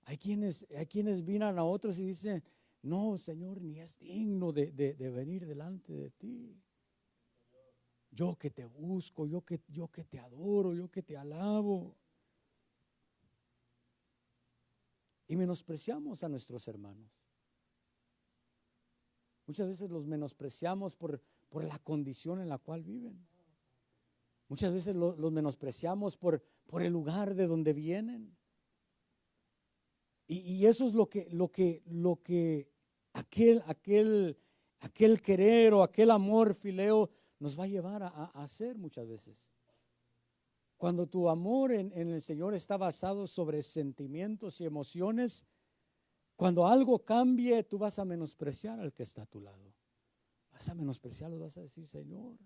hay quienes miran a otros y dicen, no, Señor, ni es digno de venir delante de ti. Yo que te busco, yo que te adoro, yo que te alabo. Y menospreciamos a nuestros hermanos. Muchas veces los menospreciamos por la condición en la cual viven. Muchas veces los menospreciamos por el lugar de donde vienen. Y eso es lo que aquel querer o aquel amor fileo nos va a llevar a hacer muchas veces. Cuando tu amor en el Señor está basado sobre sentimientos y emociones, Cuando algo cambie, tú vas a menospreciar al que está a tu lado. Vas a menospreciarlo, vas a decir, Señor.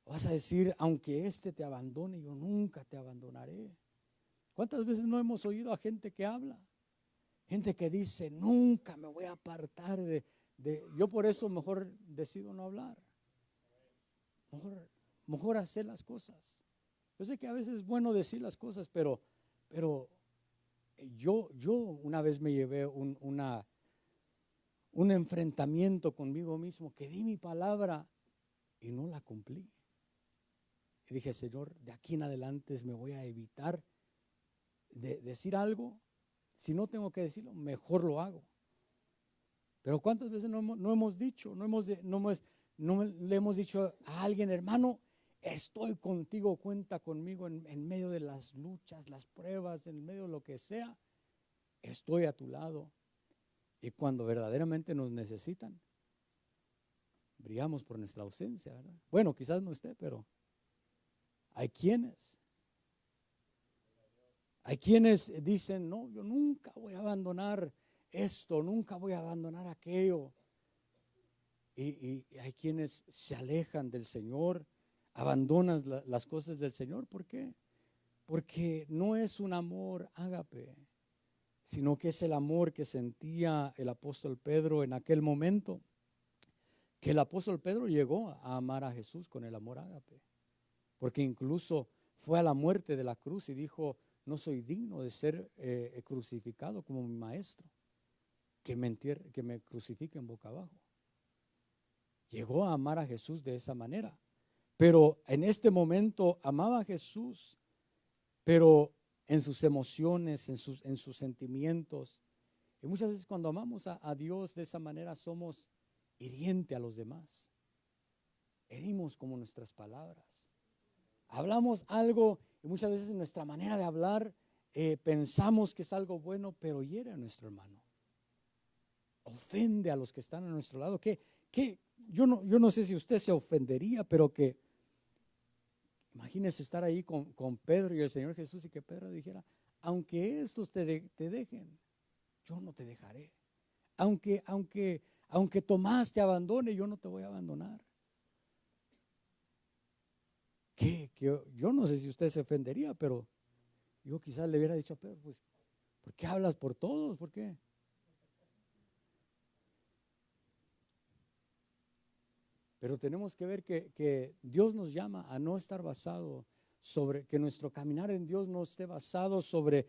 Vas a decir, aunque este te abandone, yo nunca te abandonaré. ¿Cuántas veces no hemos oído a gente que habla? Gente que dice, nunca me voy a apartar yo por eso mejor decido no hablar. Mejor hacer las cosas. Yo sé que a veces es bueno decir las cosas, pero yo una vez me llevé un enfrentamiento conmigo mismo, que di mi palabra y no la cumplí. Y dije, Señor, de aquí en adelante me voy a evitar de decir algo. Si no tengo que decirlo, mejor lo hago. Pero ¿cuántas veces no hemos dicho, no le hemos dicho a alguien, hermano, estoy contigo, cuenta conmigo en medio de las luchas, las pruebas, en medio de lo que sea, estoy a tu lado. Y cuando verdaderamente nos necesitan, brillamos por nuestra ausencia, ¿verdad? Bueno, quizás no esté, pero hay quienes dicen, no, yo nunca voy a abandonar esto, nunca voy a abandonar aquello. Y hay quienes se alejan del Señor, abandonan las cosas del Señor. ¿Por qué? Porque no es un amor ágape, sino que es el amor que sentía el apóstol Pedro en aquel momento, que el apóstol Pedro llegó a amar a Jesús con el amor ágape, porque incluso fue a la muerte de la cruz y dijo, no soy digno de ser crucificado como mi maestro, que me crucifiquen boca abajo. Llegó a amar a Jesús de esa manera, pero en este momento amaba a Jesús, pero en sus emociones, en sus sentimientos. Y muchas veces cuando amamos a Dios de esa manera somos hirientes a los demás. Herimos como nuestras palabras. Hablamos algo y muchas veces en nuestra manera de hablar pensamos que es algo bueno, pero hiere a nuestro hermano. Ofende a los que están a nuestro lado. Yo no sé si usted se ofendería, pero que imagínese estar ahí con Pedro y el Señor Jesús y que Pedro dijera, aunque estos te dejen, yo no te dejaré. Aunque Tomás te abandone, yo no te voy a abandonar. Yo no sé si usted se ofendería, pero yo quizás le hubiera dicho a Pedro, pues, ¿por qué hablas por todos? ¿Por qué? Pero tenemos que ver que Dios nos llama a no estar basado sobre, que nuestro caminar en Dios no esté basado sobre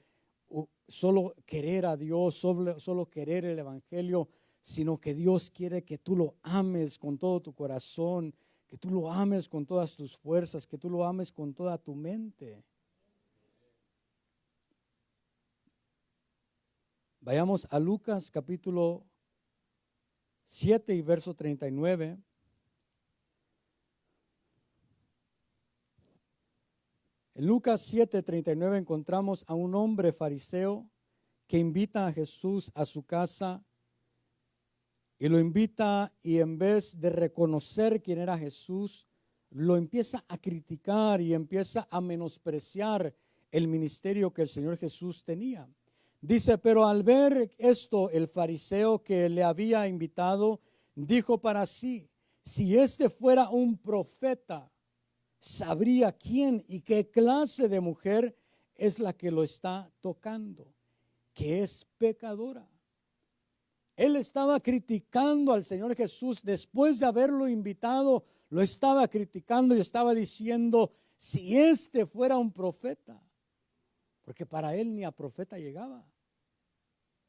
solo querer a Dios, solo querer el Evangelio, sino que Dios quiere que tú lo ames con todo tu corazón, que tú lo ames con todas tus fuerzas, que tú lo ames con toda tu mente. Vayamos a Lucas capítulo 7 y verso 39. En Lucas 7:39 encontramos a un hombre fariseo que invita a Jesús a su casa y lo invita, y en vez de reconocer quién era Jesús, lo empieza a criticar y empieza a menospreciar el ministerio que el Señor Jesús tenía. Dice, pero al ver esto, el fariseo que le había invitado dijo para sí, si este fuera un profeta, sabría quién y qué clase de mujer es la que lo está tocando, que es pecadora. Él estaba criticando al Señor Jesús después de haberlo invitado, lo estaba criticando y estaba diciendo, si este fuera un profeta, porque para él ni a profeta llegaba.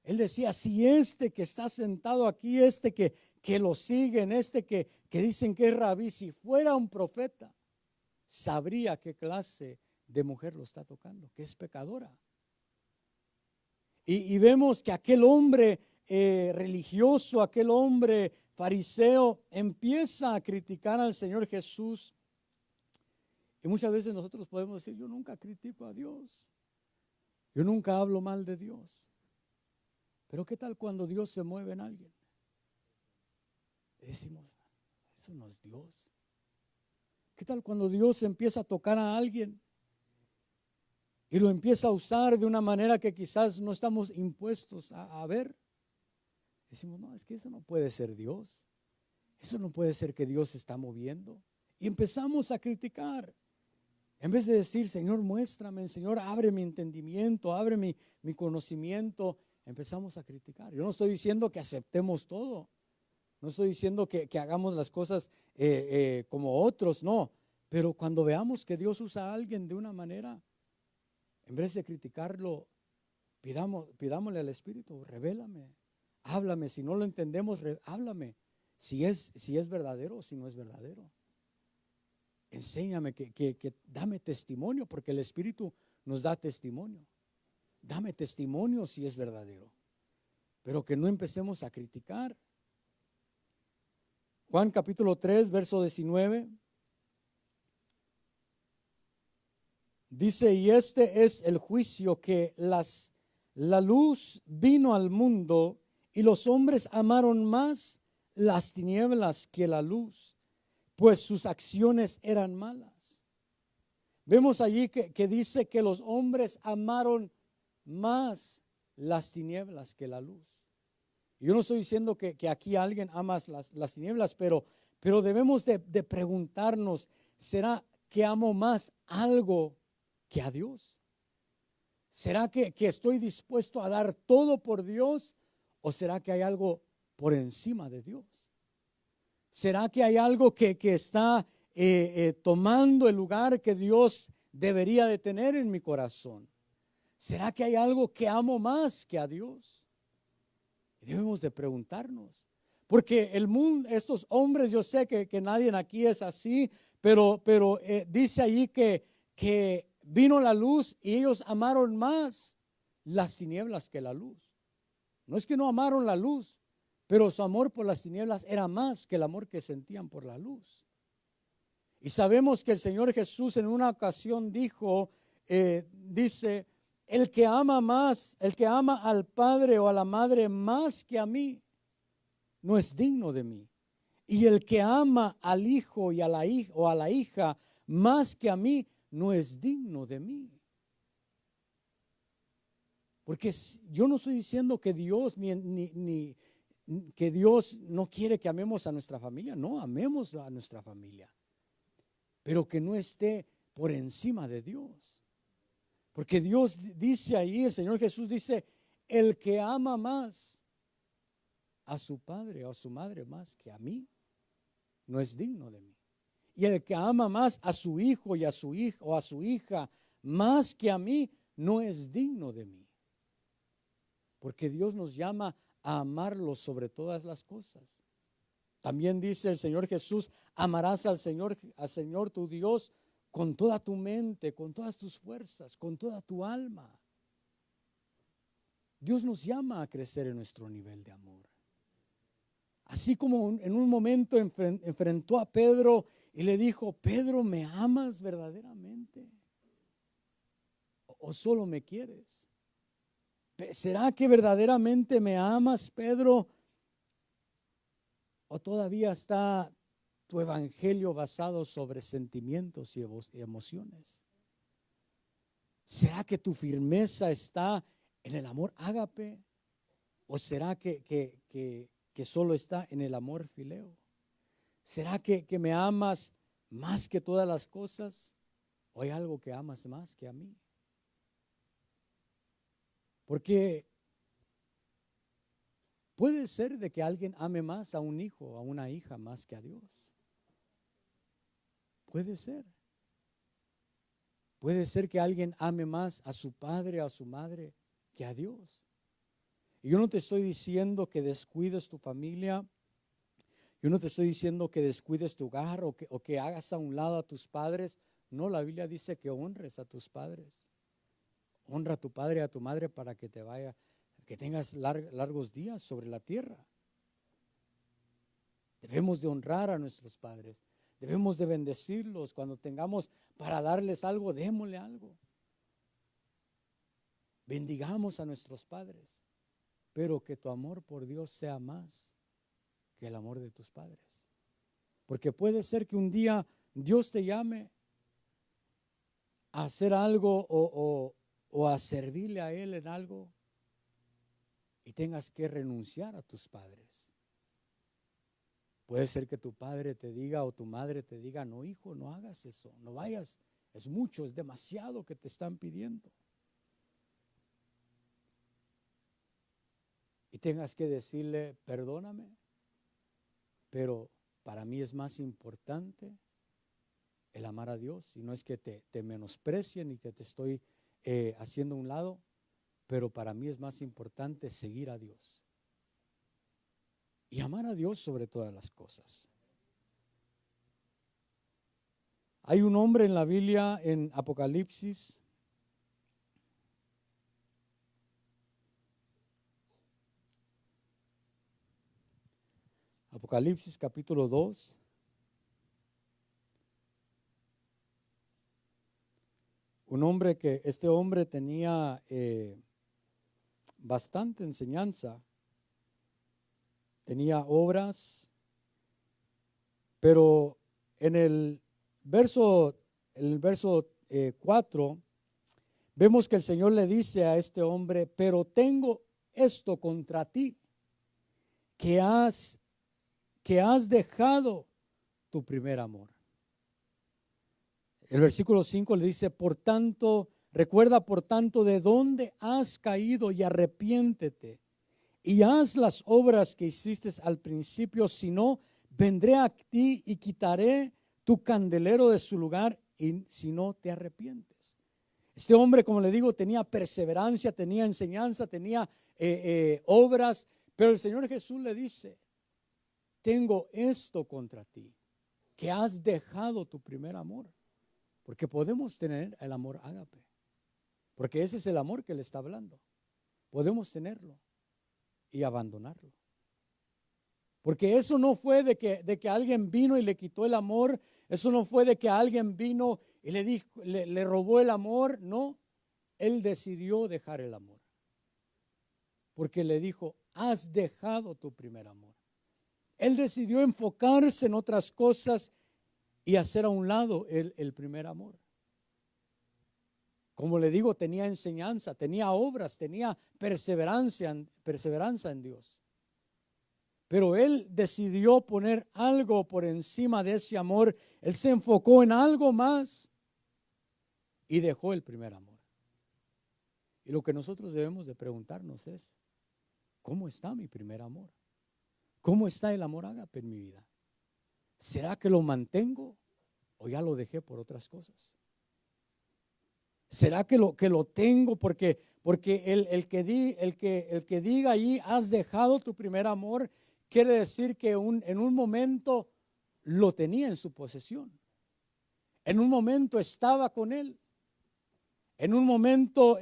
Él decía, si este que está sentado aquí, este que lo siguen, este que dicen que es rabí, si fuera un profeta, sabría qué clase de mujer lo está tocando, que es pecadora. Y vemos que aquel hombre religioso, aquel hombre fariseo, empieza a criticar al Señor Jesús. Y muchas veces nosotros podemos decir, yo nunca critico a Dios, yo nunca hablo mal de Dios. Pero ¿qué tal cuando Dios se mueve en alguien? Decimos, eso no es Dios. ¿Qué tal cuando Dios empieza a tocar a alguien y lo empieza a usar de una manera que quizás no estamos impuestos a ver. Decimos, no, es que eso no puede ser Dios. Eso no puede ser que Dios se está moviendo. Y empezamos a criticar. En vez de decir, Señor, muéstrame, Señor, abre mi entendimiento, abre mi conocimiento, empezamos a criticar. Yo no estoy diciendo que aceptemos todo. No estoy diciendo que hagamos las cosas como otros, no. Pero cuando veamos que Dios usa a alguien de una manera, en vez de criticarlo, pidámosle al Espíritu, revélame, háblame. Si no lo entendemos, háblame. Si es verdadero o si no es verdadero. Enséñame, que dame testimonio, porque el Espíritu nos da testimonio. Dame testimonio si es verdadero. Pero que no empecemos a criticar. Juan capítulo 3, verso 19. Dice, y este es el juicio, que la luz vino al mundo y los hombres amaron más las tinieblas que la luz, pues sus acciones eran malas. Vemos allí que dice que los hombres amaron más las tinieblas que la luz. Yo no estoy diciendo que aquí alguien ama las tinieblas, pero debemos de preguntarnos, ¿será que amo más algo que a Dios? ¿Será que estoy dispuesto a dar todo por Dios? ¿O será que hay algo por encima de Dios? ¿Será que hay algo que está tomando el lugar que Dios debería de tener en mi corazón? ¿Será que hay algo que amo más que a Dios? Debemos de preguntarnos. Porque el mundo, estos hombres, yo sé que nadie aquí es así, pero dice allí que vino la luz y ellos amaron más las tinieblas que la luz. No es que no amaron la luz, pero su amor por las tinieblas era más que el amor que sentían por la luz. Y sabemos que el Señor Jesús en una ocasión dijo, dice, el que ama al padre o a la madre más que a mí, no es digno de mí. Y el que ama al hijo y a la hija o a la hija más que a mí, no es digno de mí. Porque yo no estoy diciendo que Dios que Dios no quiere que amemos a nuestra familia. No, amemos a nuestra familia, pero que no esté por encima de Dios. Porque Dios dice ahí, el Señor Jesús dice, el que ama más a su padre o a su madre más que a mí, no es digno de mí. Y el que ama más a su hijo y a su hija o a su hija más que a mí, no es digno de mí. Porque Dios nos llama a amarlo sobre todas las cosas. También dice el Señor Jesús, amarás al Señor tu Dios con toda tu mente, con todas tus fuerzas, con toda tu alma. Dios nos llama a crecer en nuestro nivel de amor. Así como en un momento enfrentó a Pedro y le dijo, Pedro, ¿me amas verdaderamente? ¿O solo me quieres? ¿Será que verdaderamente me amas, Pedro? ¿O todavía está tu evangelio basado sobre sentimientos y emociones? ¿Será que tu firmeza está en el amor ágape? ¿O será que solo está en el amor fileo? ¿Será que me amas más que todas las cosas? ¿O hay algo que amas más que a mí? Porque puede ser de que alguien ame más a un hijo o a una hija más que a Dios. Puede ser. Puede ser que alguien ame más a su padre o a su madre que a Dios. Y yo no te estoy diciendo que descuides tu familia. Yo no te estoy diciendo que descuides tu hogar o que hagas a un lado a tus padres. No, la Biblia dice que honres a tus padres. Honra a tu padre y a tu madre para que que tengas largos días sobre la tierra. Debemos de honrar a nuestros padres. Debemos de bendecirlos. Cuando tengamos para darles algo, démosle algo. Bendigamos a nuestros padres. Pero que tu amor por Dios sea más que el amor de tus padres. Porque puede ser que un día Dios te llame a hacer algo o a servirle a Él en algo y tengas que renunciar a tus padres. Puede ser que tu padre te diga o tu madre te diga, no hijo, no hagas eso, no vayas, es mucho, es demasiado que te están pidiendo. Y tengas que decirle, perdóname, pero para mí es más importante el amar a Dios. Y no es que te menosprecien y que te estoy haciendo a un lado, pero para mí es más importante seguir a Dios. Y amar a Dios sobre todas las cosas. Hay un hombre en la Biblia, en Apocalipsis, Apocalipsis capítulo 2. Este hombre tenía bastante enseñanza, tenía obras, pero en el verso 4, vemos que el Señor le dice a este hombre, pero tengo esto contra ti, que has dejado tu primer amor. El versículo 5 le dice, recuerda por tanto de dónde has caído y arrepiéntete y haz las obras que hiciste al principio, si no, vendré a ti y quitaré tu candelero de su lugar y si no te arrepientes. Este hombre, como le digo, tenía perseverancia, tenía enseñanza, tenía obras, pero el Señor Jesús le dice, tengo esto contra ti, que has dejado tu primer amor. Porque podemos tener el amor ágape, porque ese es el amor que le está hablando. Podemos tenerlo y abandonarlo. Porque eso no fue de que alguien vino y le quitó el amor, eso no fue de que alguien vino y le robó el amor, no. Él decidió dejar el amor. Porque le dijo, has dejado tu primer amor. Él decidió enfocarse en otras cosas y hacer a un lado el primer amor. Como le digo, tenía enseñanza, tenía obras, tenía perseverancia en Dios. Pero él decidió poner algo por encima de ese amor. Él se enfocó en algo más y dejó el primer amor. Y lo que nosotros debemos de preguntarnos es, ¿cómo está mi primer amor? ¿Cómo está el amor ágape en mi vida? ¿Será que lo mantengo o ya lo dejé por otras cosas? ¿Será que lo tengo porque el que diga ahí has dejado tu primer amor quiere decir que en un momento lo tenía en su posesión? En un momento estaba con él. En un momento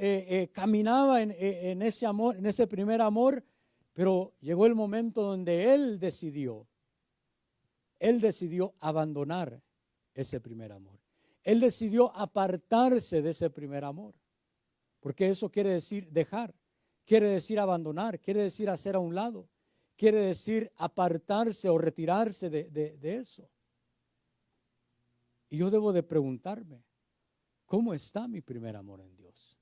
caminaba en ese amor, en ese primer amor, pero llegó el momento donde él decidió abandonar ese primer amor. Él decidió apartarse de ese primer amor, porque eso quiere decir dejar, quiere decir abandonar, quiere decir hacer a un lado, quiere decir apartarse o retirarse de eso. Y yo debo de preguntarme, ¿cómo está mi primer amor en Dios?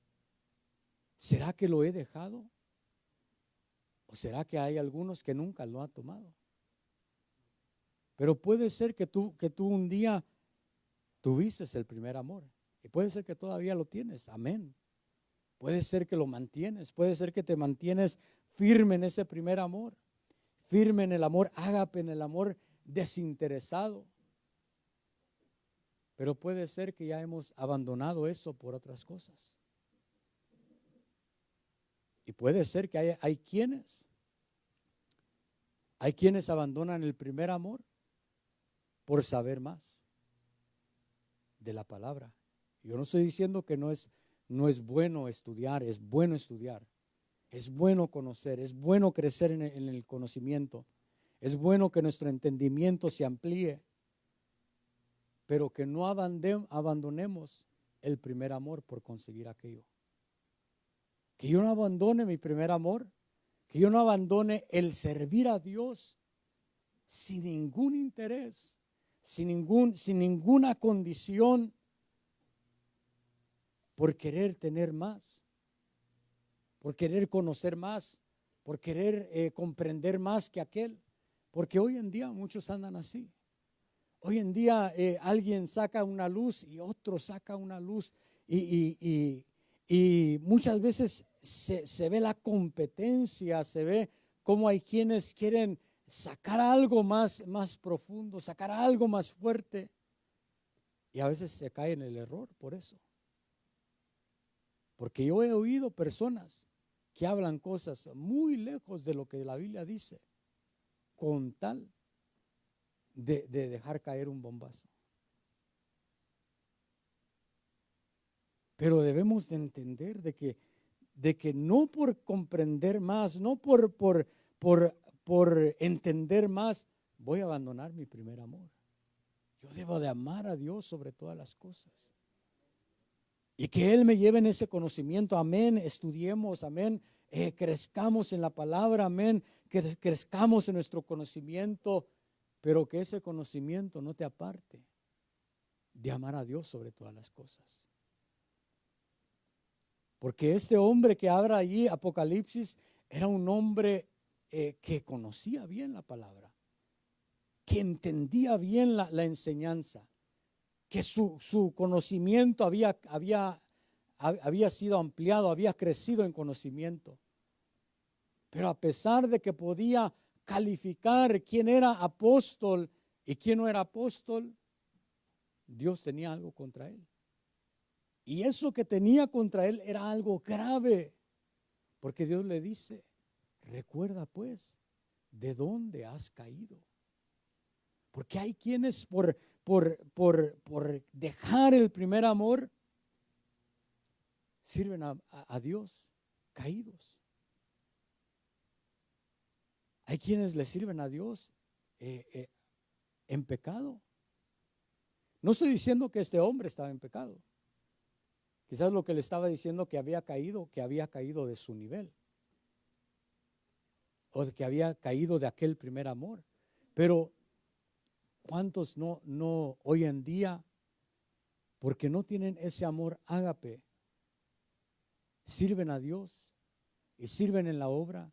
¿Será que lo he dejado? ¿O será que hay algunos que nunca lo han tomado? Pero puede ser que tú un día tuviste el primer amor y puede ser que todavía lo tienes, amén. Puede ser que lo mantienes, puede ser que te mantienes firme en ese primer amor, firme en el amor ágape, en el amor desinteresado. Pero puede ser que ya hemos abandonado eso por otras cosas. Y puede ser que hay quienes abandonan el primer amor por saber más de la palabra. Yo no estoy diciendo que no es bueno estudiar, es bueno estudiar, es bueno conocer, es bueno crecer en el conocimiento, es bueno que nuestro entendimiento se amplíe, pero que no abandonemos el primer amor por conseguir aquello. Que yo no abandone mi primer amor, que yo no abandone el servir a Dios sin ningún interés, sin ninguna condición, por querer tener más, por querer conocer más, por querer comprender más que aquel. Porque hoy en día muchos andan así. Hoy en día alguien saca una luz y otro saca una luz y muchas veces se ve la competencia, se ve cómo hay quienes quieren sacar algo más profundo, sacar algo más fuerte, y a veces se cae en el error por eso. Porque yo he oído personas que hablan cosas muy lejos de lo que la Biblia dice, con tal de dejar caer un bombazo. Pero debemos de entender de que no por comprender más, no por entender más, voy a abandonar mi primer amor. Yo debo de amar a Dios sobre todas las cosas. Y que Él me lleve en ese conocimiento, amén, estudiemos, amén, crezcamos en la palabra, amén, que crezcamos en nuestro conocimiento, pero que ese conocimiento no te aparte de amar a Dios sobre todas las cosas. Porque este hombre que habla allí, Apocalipsis, era un hombre que conocía bien la palabra, que entendía bien la enseñanza, que su conocimiento había sido ampliado, había crecido en conocimiento. Pero a pesar de que podía calificar quién era apóstol y quién no era apóstol, Dios tenía algo contra él. Y eso que tenía contra él era algo grave, porque Dios le dice, recuerda pues de dónde has caído. Porque hay quienes por dejar el primer amor sirven a Dios caídos. Hay quienes le sirven a Dios en pecado. No estoy diciendo que este hombre estaba en pecado. Quizás lo que le estaba diciendo que había caído de su nivel, o de que había caído de aquel primer amor. Pero ¿cuántos no hoy en día, porque no tienen ese amor ágape, sirven a Dios y sirven en la obra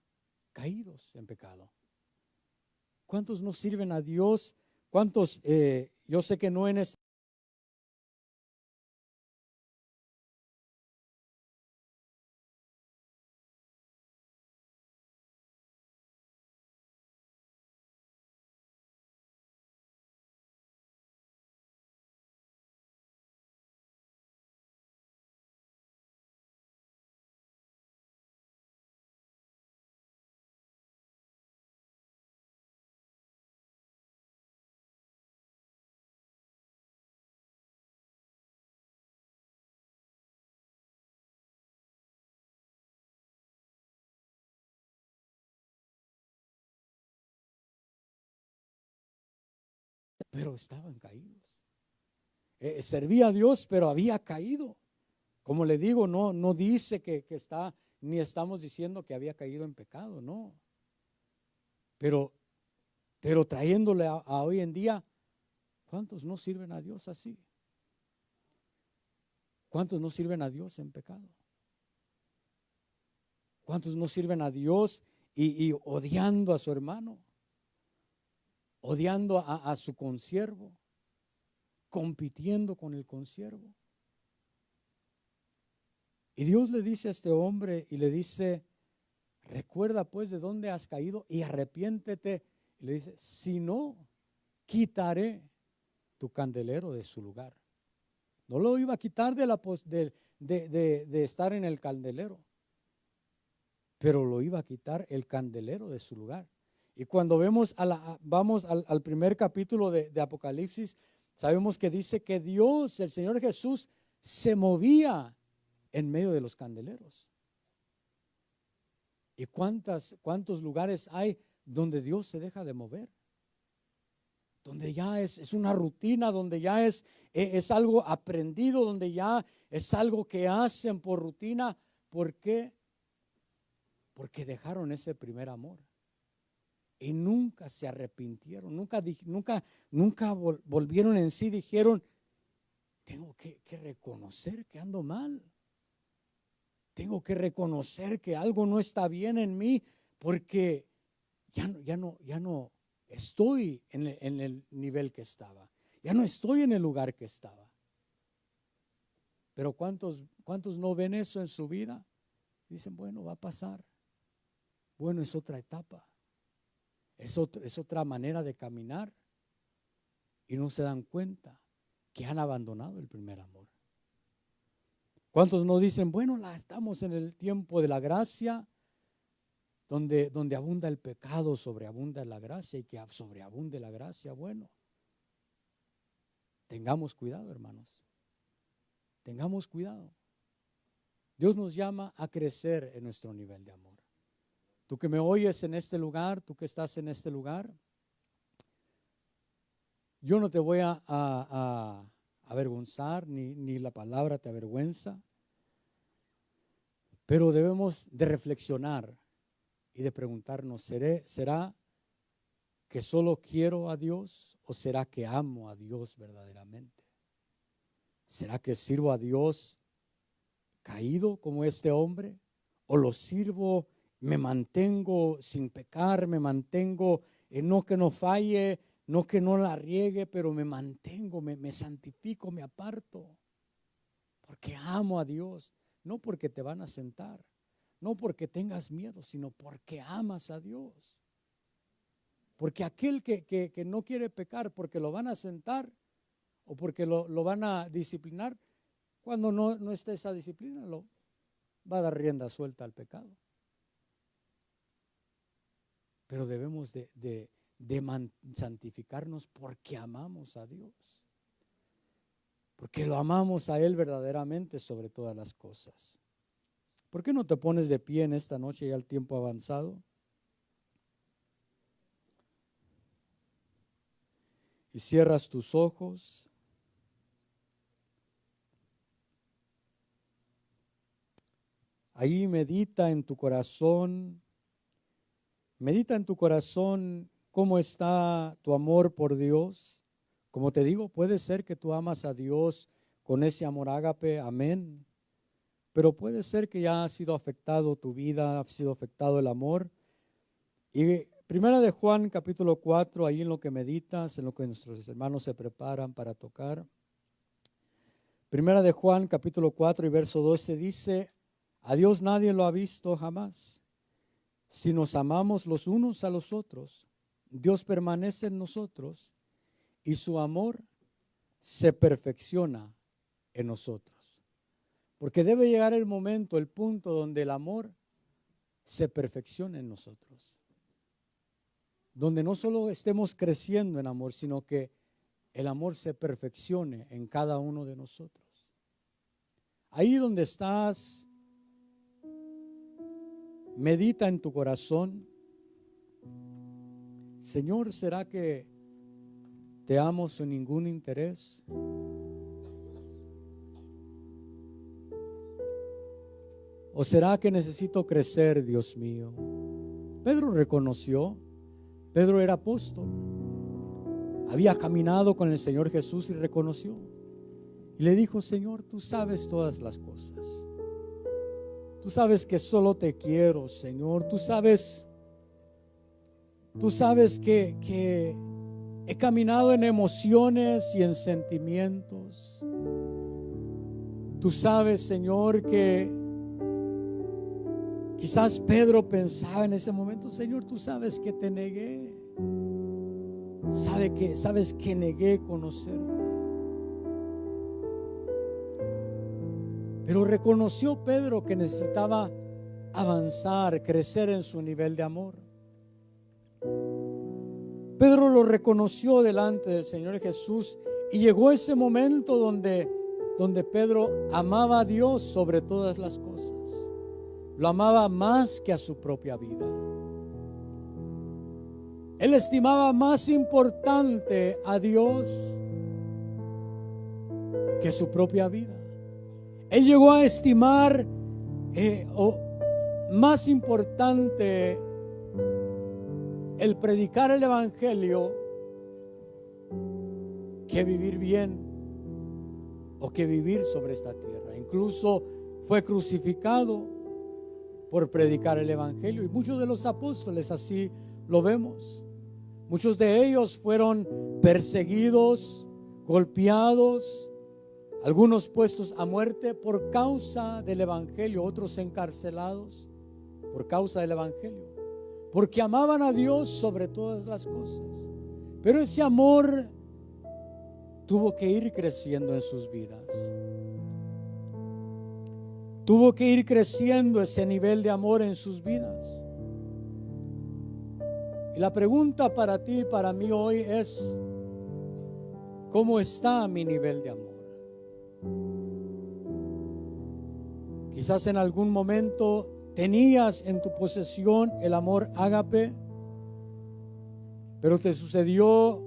caídos en pecado? ¿Cuántos no sirven a Dios? ¿Cuántos, yo sé que no en este, pero estaban caídos? Servía a Dios, pero había caído. Como le digo, no dice que está, ni estamos diciendo que había caído en pecado, no. Pero trayéndole a hoy en día, ¿cuántos no sirven a Dios así? ¿Cuántos no sirven a Dios en pecado? ¿Cuántos no sirven a Dios y odiando a su hermano? Odiando a su consiervo, compitiendo con el consiervo. Y Dios le dice a este hombre y le dice, recuerda pues de dónde has caído y arrepiéntete. Y le dice, si no, quitaré tu candelero de su lugar. No lo iba a quitar de estar en el candelero, pero lo iba a quitar el candelero de su lugar. Y cuando vamos al primer capítulo de Apocalipsis, sabemos que dice que Dios, el Señor Jesús, se movía en medio de los candeleros. ¿Y cuántos lugares hay donde Dios se deja de mover? Donde ya es una rutina, donde ya es algo aprendido, donde ya es algo que hacen por rutina. ¿Por qué? Porque dejaron ese primer amor y nunca se arrepintieron, nunca volvieron en sí, dijeron, tengo que reconocer que ando mal. Tengo que reconocer que algo no está bien en mí porque ya no estoy en el nivel que estaba. Ya no estoy en el lugar que estaba. Pero ¿cuántos no ven eso en su vida? Dicen, bueno, va a pasar. Bueno, es otra etapa. Es otra manera de caminar. Y no se dan cuenta que han abandonado el primer amor. ¿Cuántos no dicen, bueno, estamos en el tiempo de la gracia, donde abunda el pecado, sobreabunda la gracia, y que sobreabunde la gracia? Bueno, tengamos cuidado, hermanos. Tengamos cuidado. Dios nos llama a crecer en nuestro nivel de amor. Tú que me oyes en este lugar, tú que estás en este lugar, yo no te voy a avergonzar, ni la palabra te avergüenza, pero debemos de reflexionar y de preguntarnos, ¿será que solo quiero a Dios o será que amo a Dios verdaderamente? ¿Será que sirvo a Dios caído como este hombre? ¿O lo sirvo, me mantengo sin pecar, me mantengo, no que no falle, no que no la riegue, pero me mantengo, me santifico, me aparto? Porque amo a Dios, no porque te van a sentar, no porque tengas miedo, sino porque amas a Dios. Porque aquel que no quiere pecar porque lo van a sentar o porque lo van a disciplinar, cuando no esté esa disciplina, lo va a dar rienda suelta al pecado. Pero debemos de santificarnos porque amamos a Dios. Porque lo amamos a Él verdaderamente sobre todas las cosas. ¿Por qué no te pones de pie en esta noche ya el tiempo avanzado? Y cierras tus ojos. Ahí medita en tu corazón cómo está tu amor por Dios. Como te digo, puede ser que tú amas a Dios con ese amor ágape, amén. Pero puede ser que ya ha sido afectado tu vida, ha sido afectado el amor. Y Primera de Juan capítulo 4, ahí en lo que meditas, en lo que nuestros hermanos se preparan para tocar. Primera de Juan capítulo 4 y verso 12 dice, a Dios nadie lo ha visto jamás. Si nos amamos los unos a los otros, Dios permanece en nosotros y su amor se perfecciona en nosotros. Porque debe llegar el momento, el punto donde el amor se perfeccione en nosotros. Donde no solo estemos creciendo en amor, sino que el amor se perfeccione en cada uno de nosotros. Ahí donde estás, medita en tu corazón. Señor, ¿será que te amo sin ningún interés? ¿O será que necesito crecer, Dios mío? Pedro reconoció, Pedro era apóstol, había caminado con el Señor Jesús y reconoció. Y le dijo, Señor, tú sabes todas las cosas. Tú sabes que solo te quiero, Señor. Tú sabes que he caminado en emociones y en sentimientos. Tú sabes, Señor, que quizás Pedro pensaba en ese momento, Señor, tú sabes que te negué. Sabes que negué conocerte. Pero reconoció Pedro que necesitaba avanzar, crecer en su nivel de amor. Pedro lo reconoció delante del Señor Jesús y llegó ese momento donde Pedro amaba a Dios sobre todas las cosas. Lo amaba más que a su propia vida. Él estimaba más importante a Dios que su propia vida. Él llegó a estimar más importante el predicar el evangelio que vivir bien o que vivir sobre esta tierra. Incluso fue crucificado por predicar el evangelio. Y muchos de los apóstoles así lo vemos. Muchos de ellos fueron perseguidos, golpeados, algunos puestos a muerte por causa del evangelio, otros encarcelados por causa del evangelio, porque amaban a Dios sobre todas las cosas. Pero ese amor tuvo que ir creciendo en sus vidas. Tuvo que ir creciendo ese nivel de amor en sus vidas. Y la pregunta para ti y para mí hoy es: ¿cómo está mi nivel de amor? Quizás en algún momento tenías en tu posesión el amor ágape, pero te sucedió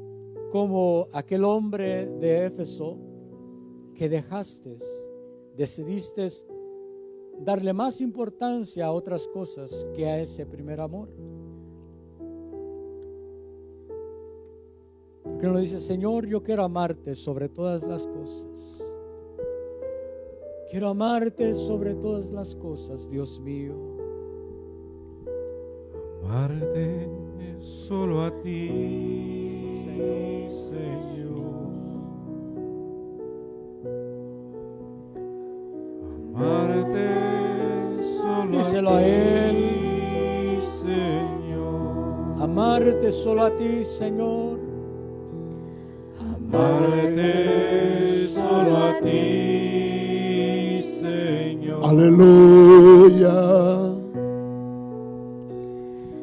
como aquel hombre de Éfeso que decidiste darle más importancia a otras cosas que a ese primer amor. Porque uno dice: Señor, yo quiero amarte sobre todas las cosas. Quiero amarte sobre todas las cosas, Dios mío. Amarte solo a ti, Sí, Señor. Señor. Amarte solo Díselo a ti, Él. Señor. Amarte solo a ti, Señor. Amarte solo a ti, Señor. Aleluya.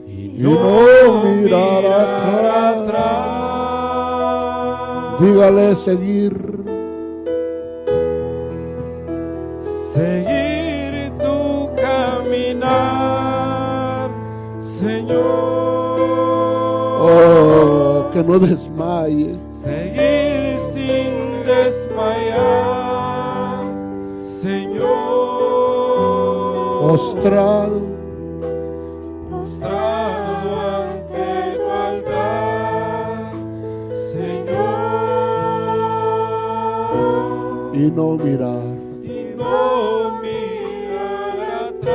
Y no mirar atrás. Dígale seguir. Seguir tu caminar, Señor. Oh, que no desmaye. Seguir sin desmayar, Señor. Postrado, Postrado ante tu altar, Señor. y no mirar. Y no mirar atrás.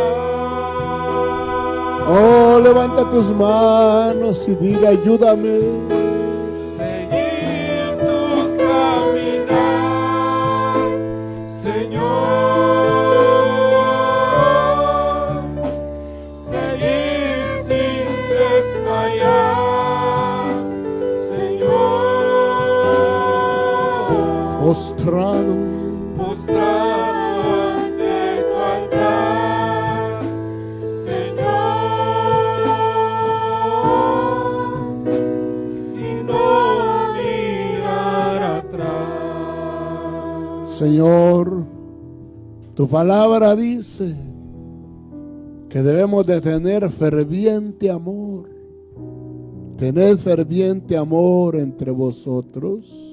Oh, levanta tus manos y diga: ayúdame. Seguir tu caminar, Señor. Seguir sin desmayar, Señor. Postrado, Postrado ante tu altar, Señor, y no mirar atrás. Señor, tu palabra dice que debemos de tener ferviente amor. Tened ferviente amor entre vosotros.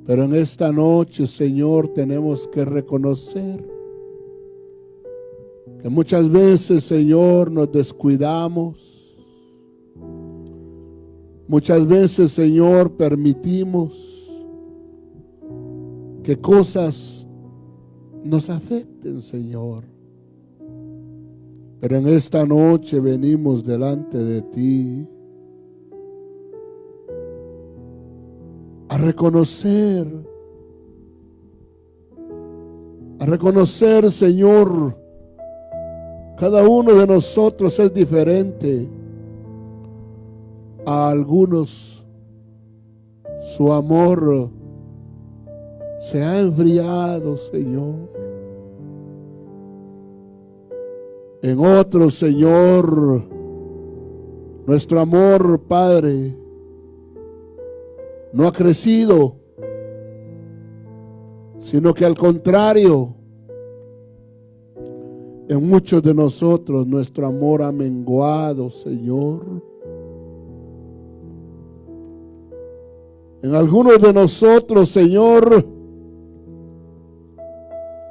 Pero en esta noche, Señor, tenemos que reconocer que muchas veces, Señor, nos descuidamos. Muchas veces, Señor, permitimos que cosas nos afecten, Señor. Pero en esta noche venimos delante de ti a reconocer, Señor, cada uno de nosotros es diferente. A algunos su amor se ha enfriado, Señor. En otros, Señor, nuestro amor, Padre, no ha crecido, sino que al contrario, en muchos de nosotros nuestro amor ha menguado, Señor. En algunos de nosotros, Señor,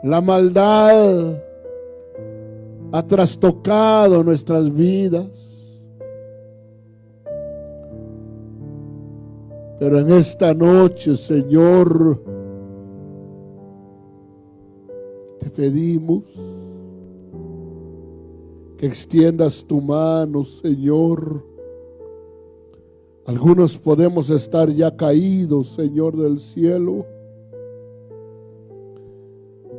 la maldad ha trastocado nuestras vidas. Pero en esta noche, Señor, te Te pedimos que extiendas tu mano, Señor. Algunos podemos estar ya caídos, Señor del cielo.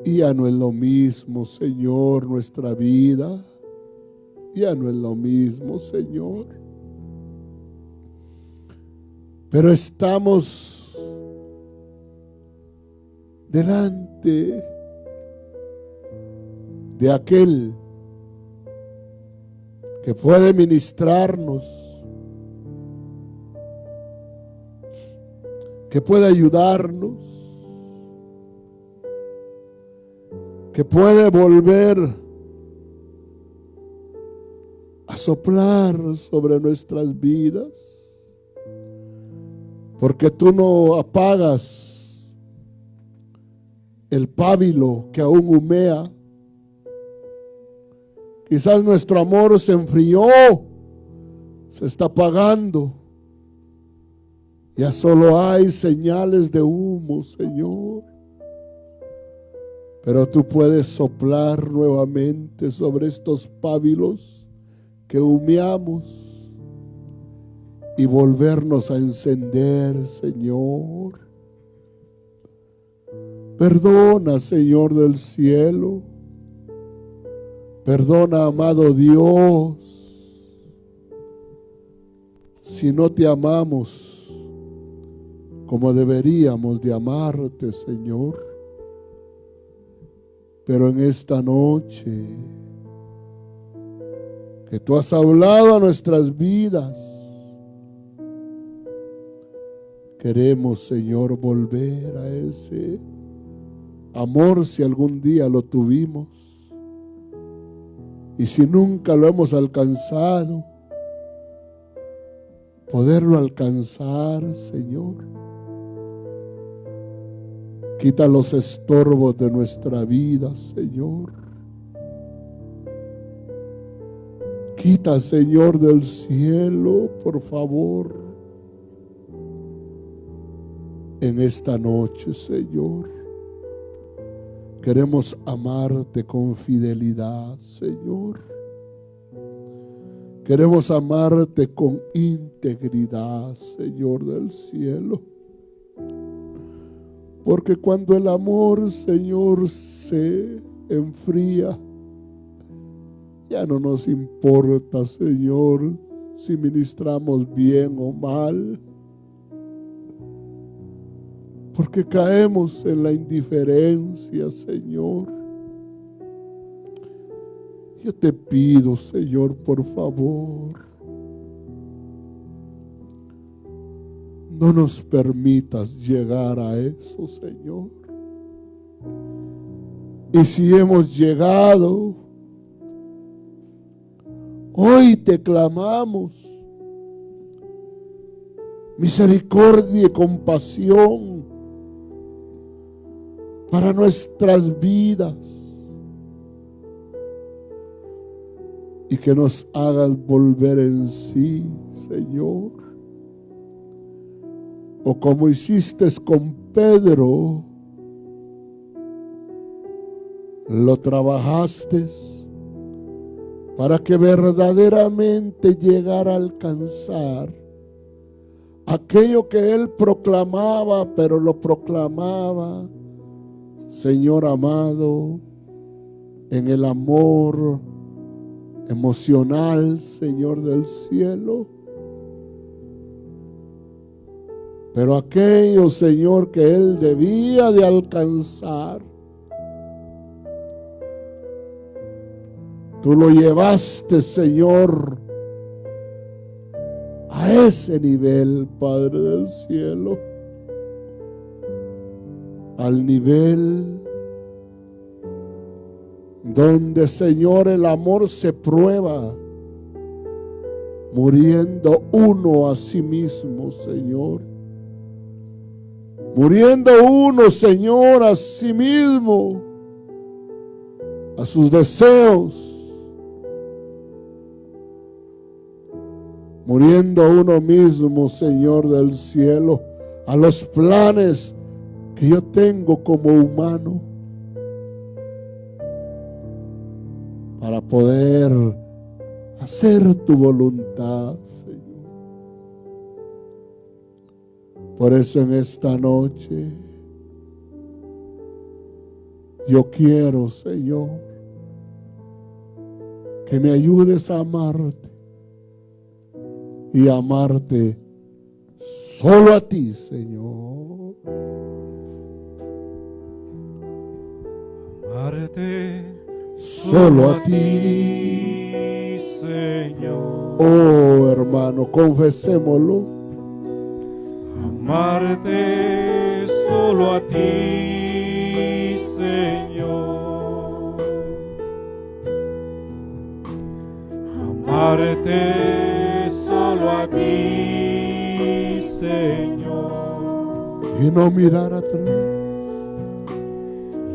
Y ya no es lo mismo, Señor, nuestra vida. Ya no es lo mismo, Señor. Pero estamos delante de aquel que puede ministrarnos, que puede ayudarnos, que puede volver a soplar sobre nuestras vidas, porque tú no apagas el pábilo que aún humea. Quizás nuestro amor se enfrió, se está apagando. Ya solo hay señales de humo, Señor. Pero tú puedes soplar nuevamente sobre estos pábilos que humeamos y volvernos a encender, Señor. Perdona, Señor del cielo. Perdona, amado Dios, si no te amamos como deberíamos de amarte, Señor. Pero en esta noche que tú has hablado a nuestras vidas, queremos, Señor, volver a ese amor si algún día lo tuvimos. Y si nunca lo hemos alcanzado, poderlo alcanzar, Señor. Quita los estorbos de nuestra vida, Señor. Quita, Señor del cielo, por favor, en esta noche, Señor. Queremos amarte con fidelidad, Señor. Queremos amarte con integridad, Señor del cielo. Porque cuando el amor, Señor, se enfría, ya no nos importa, Señor, si ministramos bien o mal. Porque caemos en la indiferencia, Señor. Yo te pido, Señor, por favor, no nos permitas llegar a eso, Señor. Y si hemos llegado, hoy te clamamos misericordia y compasión para nuestras vidas, y que nos hagas volver en sí, Señor. O como hiciste con Pedro, lo trabajaste para que verdaderamente llegara a alcanzar aquello que él proclamaba, pero lo proclamaba, Señor amado, en el amor emocional, Señor del cielo. Pero aquello, Señor, que él debía de alcanzar, tú lo llevaste, Señor, a ese nivel, Padre del cielo, al nivel donde, Señor, el amor se prueba muriendo uno a sí mismo, Señor. Muriendo uno, Señor, a sí mismo, a sus deseos. Muriendo uno mismo, Señor del cielo, a los planes que yo tengo como humano. para poder hacer tu voluntad, Señor. Por eso en esta noche yo quiero, Señor, que me ayudes a amarte y amarte solo a ti, Señor. Amarte Solo a ti, Señor. oh hermano, confesémoslo. Amarte solo a ti, Señor. Amarte solo a ti, Señor. Y no mirar atrás.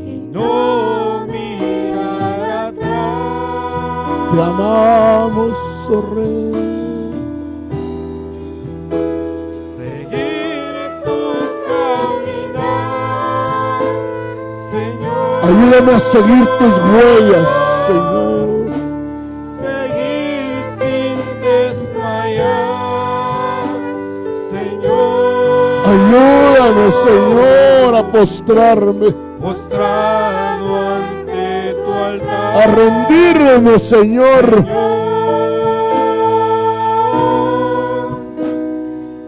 Y no mirar atrás. Te amamos, oh Rey. Seguir tu caminar, Señor. Ayúdame a seguir tus huellas, Señor. Seguir sin desmayar, Señor. Ayúdame, Señor, a postrarme, Postrado ante tu altar, a rendirme, Señor.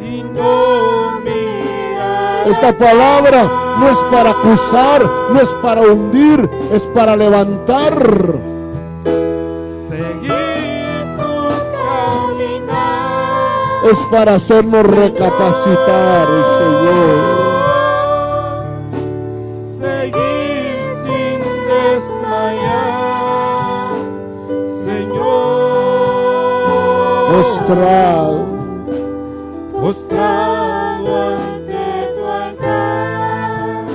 y no mirar. Esta palabra no es para acusar, no es para hundir, es para levantar. Seguir tu caminar, Es para hacernos recapacitar, Señor. seguir sin desmayar, Señor. Postrado, Postrado ante tu altar,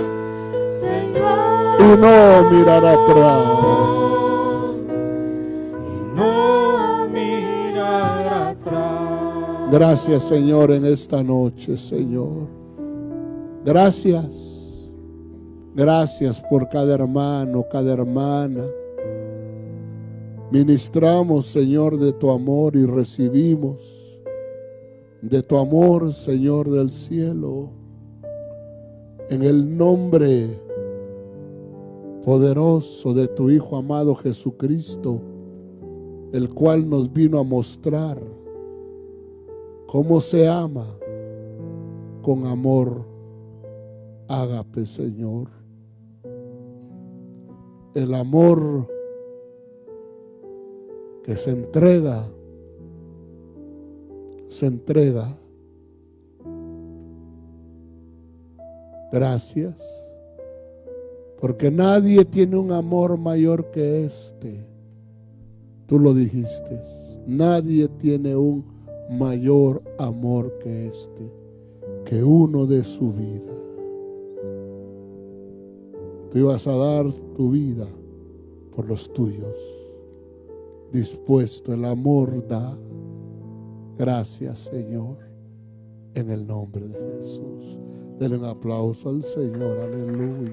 Señor. y no mirar atrás. No mirar atrás. Gracias, Señor, en esta noche, Señor. Gracias. Gracias por cada hermano, cada hermana. Ministramos, Señor, de tu amor y recibimos de tu amor, Señor del cielo. En el nombre poderoso de tu Hijo amado Jesucristo, el cual nos vino a mostrar cómo se ama con amor ágape, Señor. El amor que se entrega. Gracias, porque nadie tiene un amor mayor que este. Tú lo dijiste, nadie tiene un mayor amor que este, que uno de su vida. Tú ibas a dar tu vida por los tuyos. Dispuesto, el amor da. Gracias, Señor, en el nombre de Jesús. Denle un aplauso al Señor, aleluya.